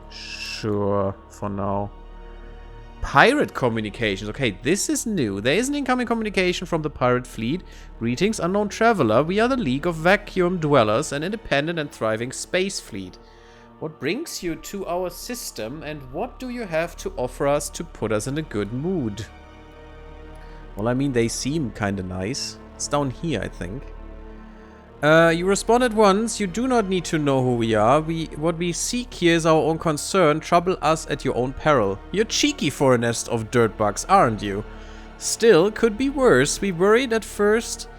Sure, for now. Pirate communications. Okay, this is new. There is an incoming communication from the pirate fleet. Greetings, unknown traveler. We are the League of Vacuum Dwellers, an independent and thriving space fleet. What brings you to our system, and what do you have to offer us to put us in a good mood? Well, I mean, they seem kinda nice. It's down here, I think. You respond at once. You do not need to know who we are. What we seek here is our own concern. Trouble us at your own peril. You're cheeky for a nest of dirtbugs, aren't you? Still, could be worse. We worried at first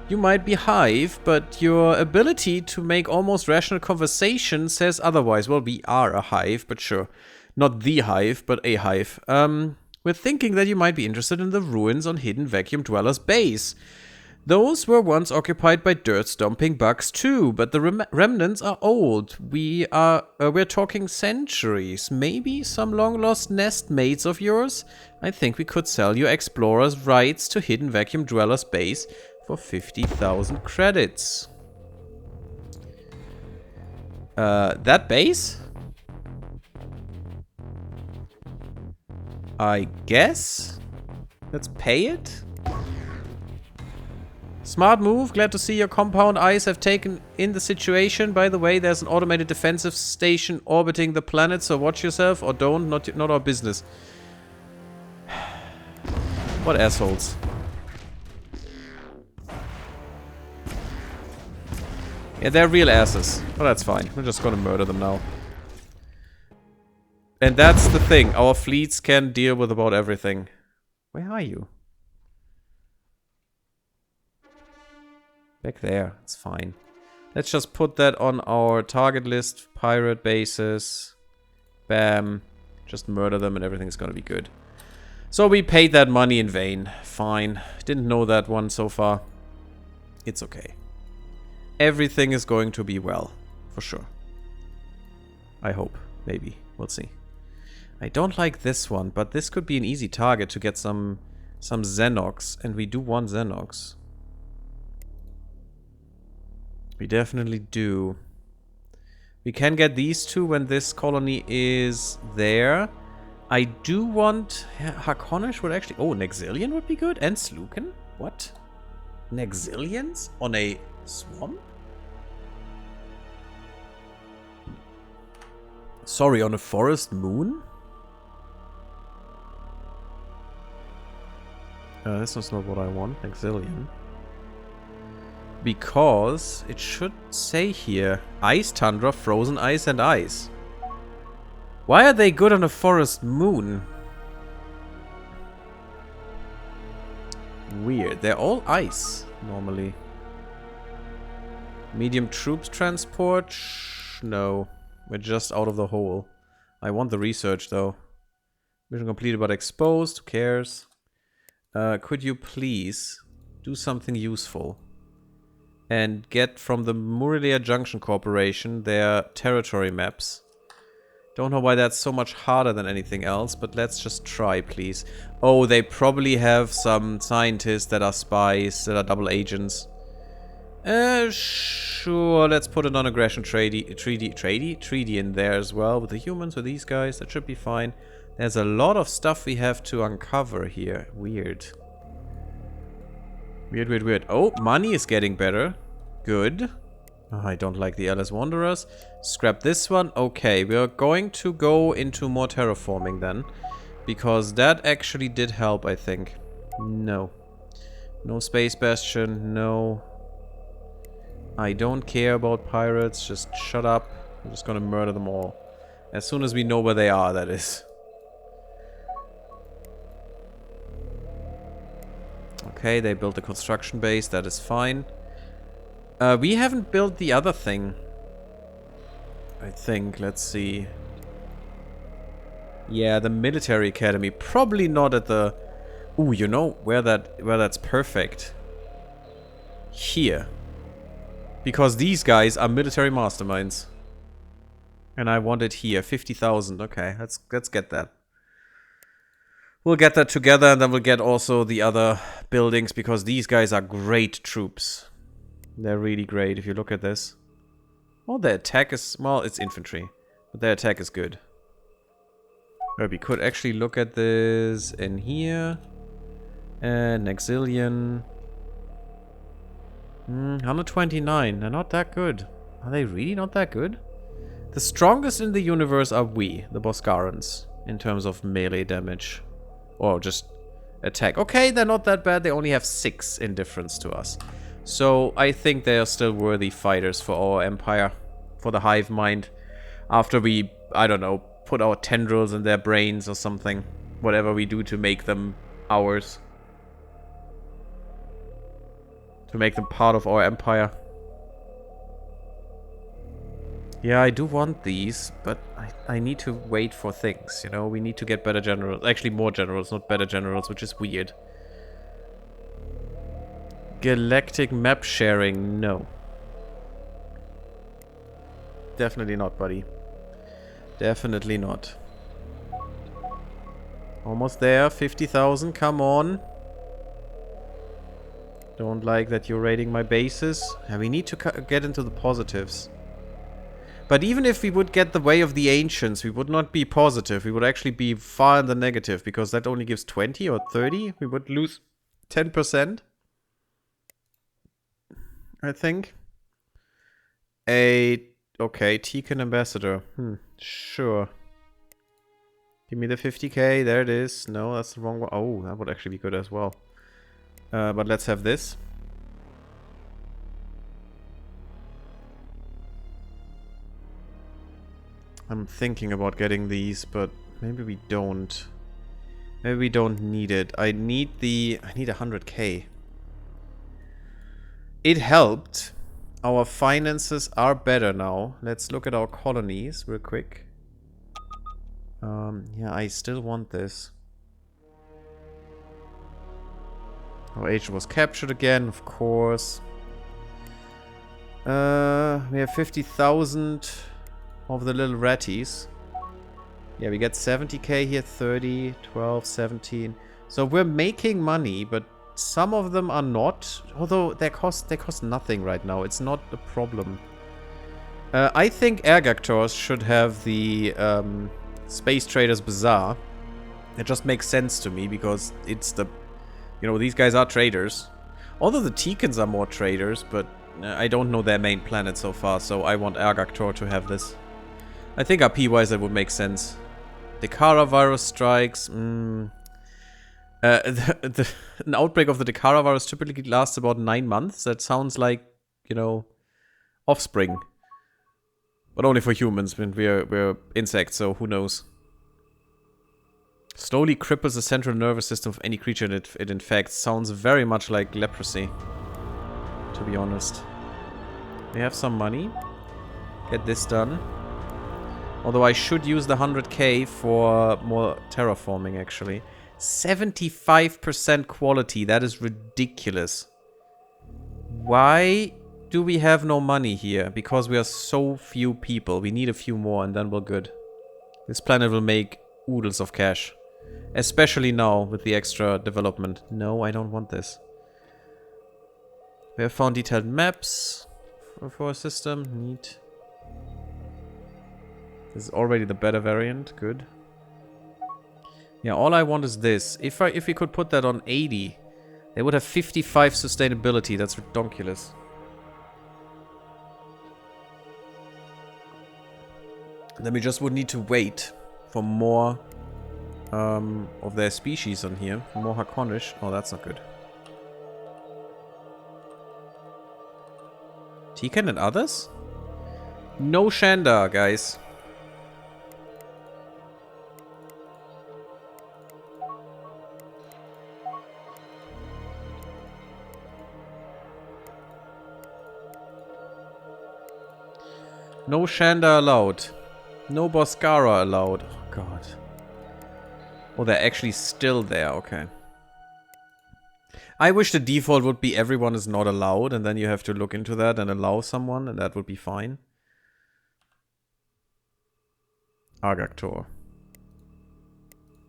you might be Hive, but your ability to make almost rational conversation says otherwise. Well, we are a Hive, but sure. Not the Hive, but a Hive. We're thinking that you might be interested in the ruins on Hidden Vacuum Dweller's base. Those were once occupied by dirt-stomping bugs too, but the remnants are old. We're talking centuries. Maybe some long-lost nest mates of yours? I think we could sell you explorers' rights to Hidden Vacuum Dweller's base for 50,000 credits. That base? I guess? Let's pay it? Smart move. Glad to see your compound eyes have taken in the situation. By the way, there's an automated defensive station orbiting the planet, so watch yourself or don't. Not our business. What assholes. Yeah, they're real asses. But that's fine. We're just gonna murder them now. And that's the thing. Our fleets can deal with about everything. Where are you? Back there. It's fine. Let's just put that on our target list. Pirate bases. Bam. Just murder them and everything's gonna be good. So we paid that money in vain. Fine. Didn't know that one so far. It's okay. Everything is going to be well. For sure. I hope. Maybe. We'll see. I don't like this one, but this could be an easy target to get some Xenox. And we do want Xenox. We definitely do. We can get these two when this colony is there. I do want... Hakonish would actually... Oh, Nexilian would be good. And Sluken? What? Nexilians? On a swamp? Sorry, on a forest moon? This was not what I want. Nexilian. Because it should say here, ice, tundra, frozen ice, and ice. Why are they good on a forest moon? Weird. They're all ice, normally. Medium troops transport? No. We're just out of the hole. I want the research, though. Mission completed but exposed. Who cares? Could you please do something useful? And get from the Murilia Junction Corporation their territory maps. Don't know why that's so much harder than anything else, but let's just try, please. Oh, they probably have some scientists that are spies, that are double agents. Sure, let's put a non-aggression treaty in there as well, with the humans, with these guys. That should be fine. There's a lot of stuff we have to uncover here. Weird. Weird. Oh, money is getting better. Good. Oh, I don't like the LS Wanderers. Scrap this one. Okay, we are going to go into more terraforming then. Because that actually did help, I think. No. No Space Bastion. No. I don't care about pirates. Just shut up. I'm just gonna murder them all. As soon as we know where they are, that is. Okay, they built a construction base. That is fine. We haven't built the other thing. I think. Let's see. Yeah, the military academy. Probably not at the... Ooh, you know where that's perfect? Here. Because these guys are military masterminds. And I want it here. 50,000. Okay, let's get that. We'll get that together, and then we'll get also the other buildings, because these guys are great troops. They're really great, if you look at this. Well, their attack is... Well, it's infantry. But their attack is good. But we could actually look at this in here. And Nexilian. 129. They're not that good. Are they really not that good? The strongest in the universe are we, the Boskarans, in terms of melee damage. Or just attack. Okay, they're not that bad. They only have 6 in difference to us. So I think they are still worthy fighters for our empire. For the hive mind. After we, I don't know, put our tendrils in their brains or something. Whatever we do to make them ours. To make them part of our empire. Yeah, I do want these, but I need to wait for things, you know? We need to get better generals. Actually, more generals, not better generals, which is weird. Galactic map sharing, no. Definitely not, buddy. Definitely not. Almost there, 50,000, come on. Don't like that you're raiding my bases. Yeah, we need to get into the positives. But even if we would get the way of the ancients, we would not be positive. We would actually be far in the negative, because that only gives 20 or 30. We would lose 10%. I think. Okay, Tekan Ambassador. Sure. Give me the 50k. There it is. No, that's the wrong one. Oh, that would actually be good as well. But let's have this. I'm thinking about getting these, but maybe we don't. Maybe we don't need it. I need 100k. It helped. Our finances are better now. Let's look at our colonies real quick. Yeah, I still want this. Our agent was captured again, of course. We have 50,000 of the little ratties. Yeah, we get 70k here, 30, 12, 17. So we're making money, but some of them are not. Although they cost nothing right now. It's not a problem. I think Ergactors should have the Space Traders Bazaar. It just makes sense to me because it's the... You know, these guys are traders. Although the Tekans are more traders, but I don't know their main planet so far, so I want Ergactor to have this. I think RP-wise that would make sense. Dekara virus strikes. An outbreak of the Dekara virus typically lasts about 9 months. That sounds like, you know, offspring. But only for humans, when we're insects, so who knows. Slowly cripples the central nervous system of any creature it infects. Sounds very much like leprosy, to be honest. We have some money. Get this done. Although I should use the 100k for more terraforming, actually. 75% quality. That is ridiculous. Why do we have no money here? Because we are so few people. We need a few more and then we're good. This planet will make oodles of cash. Especially now with the extra development. No, I don't want this. We have found detailed maps for a system. Neat. This is already the better variant. Good. Yeah, all I want is this. If we could put that on 80, they would have 55 sustainability. That's ridiculous. Then we just would need to wait for more of their species on here. More Hakonish. Oh, that's not good. Tekan and others? No Shandar, guys. No Shandar allowed. No Boskara allowed. Oh, God. Oh, they're actually still there. Okay. I wish the default would be everyone is not allowed, and then you have to look into that and allow someone, and that would be fine. Argactor.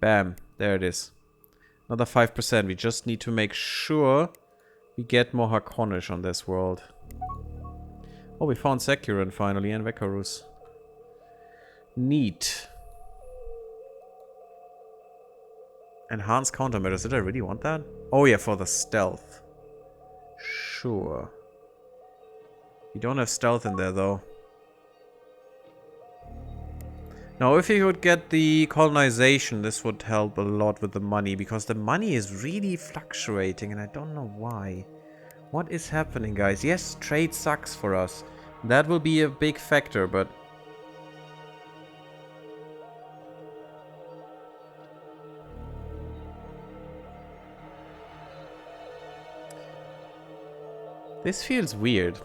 Bam. There it is. Another 5%. We just need to make sure we get more Hakonish on this world. Oh, we found Securan finally and Vekarus. Neat. Enhanced countermeasures. Did I really want that? Oh yeah, for the stealth. Sure. We don't have stealth in there though. Now, if you would get the colonization, this would help a lot with the money, because the money is really fluctuating and I don't know why. What is happening, guys? Yes, trade sucks for us. That will be a big factor, but... This feels weird.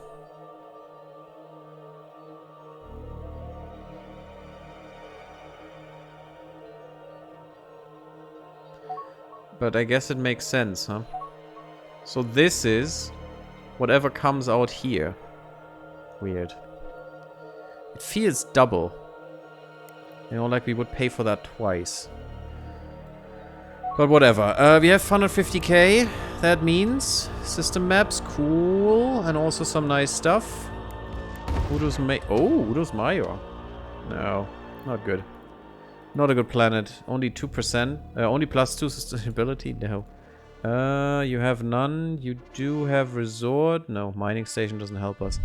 But I guess it makes sense, huh? So this is whatever comes out here. Weird. It feels double. You know, like we would pay for that twice. But whatever. We have 150k. That means system maps, cool, and also some nice stuff. Udo's Mayor. No, not good. Not a good planet. Only 2%. Only +2 sustainability. No. You have none. You do have resort. No, mining station doesn't help us.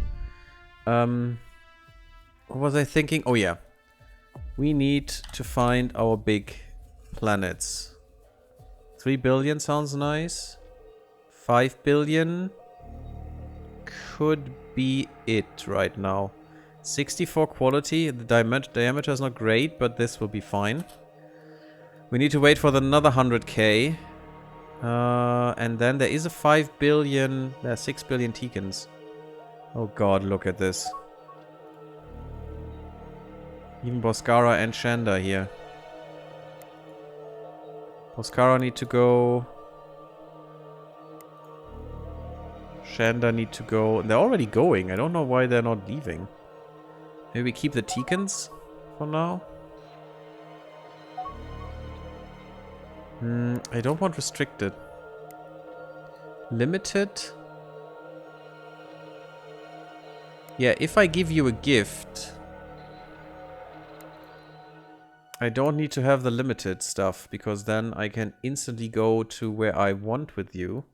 What was I thinking? Oh yeah. We need to find our big planets. 3 billion sounds nice. 5 billion could be it right now. 64 quality. The diameter is not great, but this will be fine. We need to wait for another 100k. And then there is a 5 billion... There are 6 billion Tikans. Oh god, look at this. Even Boskaran and Shanda here. Boskaran need to go. Shanda need to go. They're already going. I don't know why they're not leaving. Maybe we keep the Tikans for now. I don't want restricted. Limited. Yeah, if I give you a gift, I don't need to have the limited stuff, because then I can instantly go to where I want with you.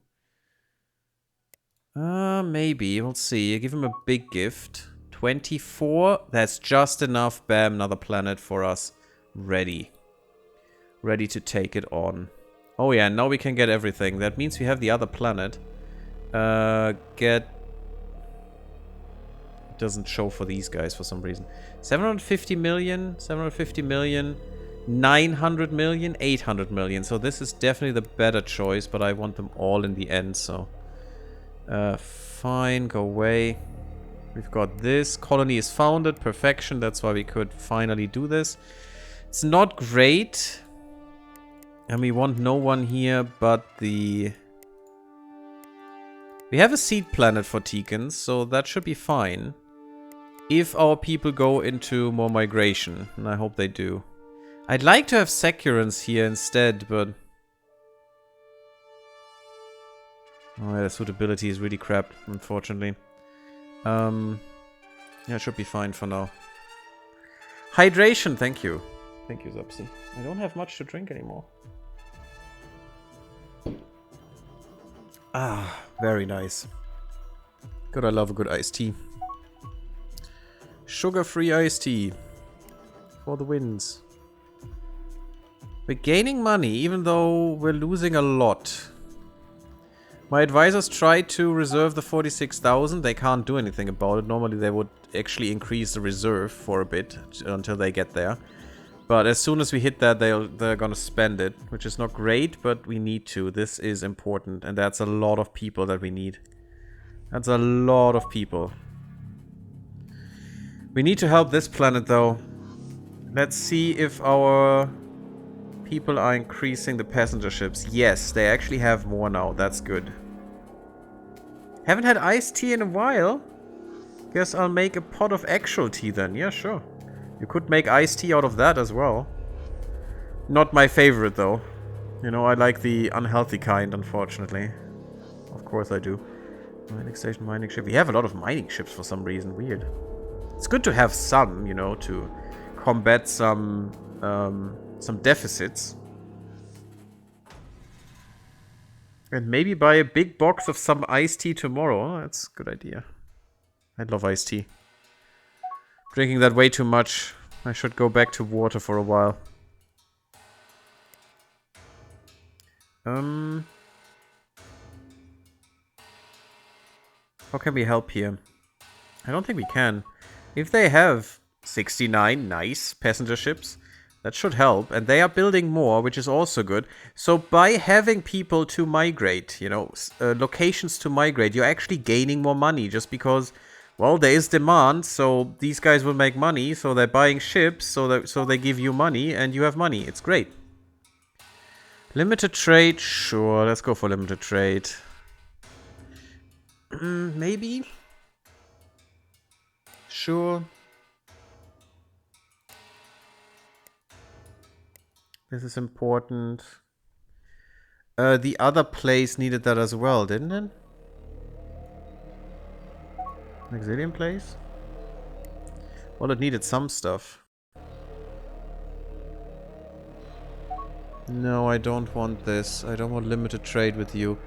Maybe. We'll see. I give him a big gift. 24. That's just enough. Bam, another planet for us. Ready. Ready to take it on. Oh yeah, now we can get everything. That means we have the other planet. Get... It doesn't show for these guys for some reason. 750 million, 750 million, 900 million, 800 million. So this is definitely the better choice, but I want them all in the end, so... fine, go away. We've got this. Colony is founded. Perfection. That's why we could finally do this. It's not great. And we want no one here but the... We have a seed planet for Tikans, so that should be fine. If our people go into more migration. And I hope they do. I'd like to have Securans here instead, but... Oh yeah, the suitability is really crap, unfortunately. Yeah, it should be fine for now. Hydration, thank you. Thank you, Zopsy. I don't have much to drink anymore. Ah, very nice. God, I love a good iced tea. Sugar-free iced tea. For the wins. We're gaining money, even though we're losing a lot. My advisors tried to reserve the 46,000. They can't do anything about it. Normally they would actually increase the reserve for a bit until they get there. But as soon as we hit that, they're gonna spend it, which is not great, but we need to. This is important, and that's a lot of people that we need. That's a lot of people. We need to help this planet, though. Let's see if our people are increasing the passenger ships. Yes, they actually have more now. That's good. Haven't had iced tea in a while. Guess I'll make a pot of actual tea then. Yeah, sure. You could make iced tea out of that as well. Not my favorite, though. You know, I like the unhealthy kind, unfortunately. Of course I do. Mining station, mining ship. We have a lot of mining ships for some reason. Weird. It's good to have some, you know, to combat some deficits. And maybe buy a big box of some iced tea tomorrow. Oh, that's a good idea. I love iced tea. Drinking that way too much. I should go back to water for a while. How can we help here? I don't think we can. If they have 69 nice passenger ships, that should help. And they are building more, which is also good. So by having people to migrate, you know, locations to migrate, you're actually gaining more money just because... Well, there is demand, so these guys will make money, so they're buying ships, so they give you money, and you have money. It's great. Limited trade? Sure, let's go for limited trade. Maybe? Sure. This is important. The other place needed that as well, didn't it? Exilium place? Well, it needed some stuff. No, I don't want this. I don't want limited trade with you.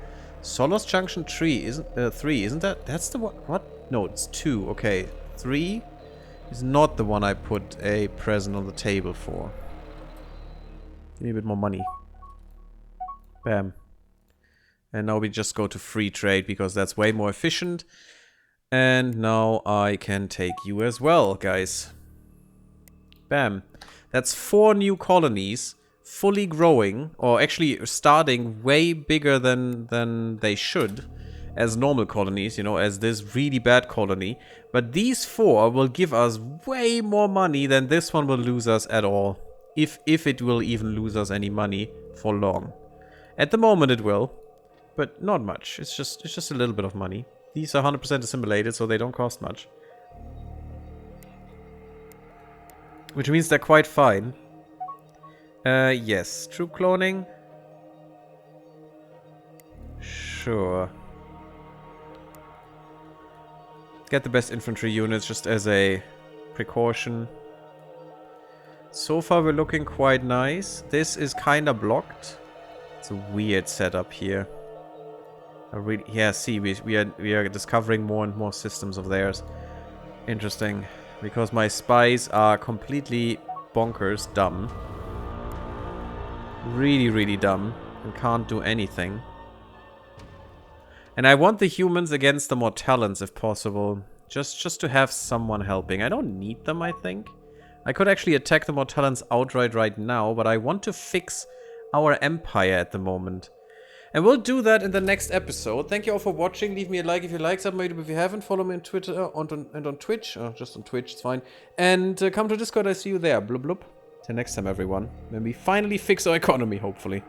Solos Junction 3 isn't 3, isn't that? That's the one. What? No, it's 2. Okay. 3 is not the one I put a present on the table for. Give me a bit more money. Bam. And now we just go to free trade because that's way more efficient. And now I can take you as well, guys. Bam. That's 4 new colonies. Fully growing, or actually starting way bigger than they should as normal colonies, you know, as this really bad colony. But these 4 will give us way more money than this one will lose us at all. If it will even lose us any money for long. At the moment it will, but not much. It's just a little bit of money. These are 100% assimilated, so they don't cost much. Which means they're quite fine. Yes. Troop cloning? Sure. Get the best infantry units just as a precaution. So far we're looking quite nice. This is kinda blocked. It's a weird setup here. Yeah, see, we are discovering more and more systems of theirs. Interesting. Because my spies are completely bonkers dumb. Really, really dumb. And can't do anything. And I want the humans against the Mortallons if possible. Just to have someone helping. I don't need them, I think. I could actually attack the Mortallons outright right now, but I want to fix our empire at the moment. And we'll do that in the next episode. Thank you all for watching. Leave me a like if you like, subscribe if you haven't. Follow me on Twitter and on Twitch. Just on Twitch, it's fine. And come to Discord, I see you there. Blub blub. Till next time, everyone. When we finally fix our economy, hopefully.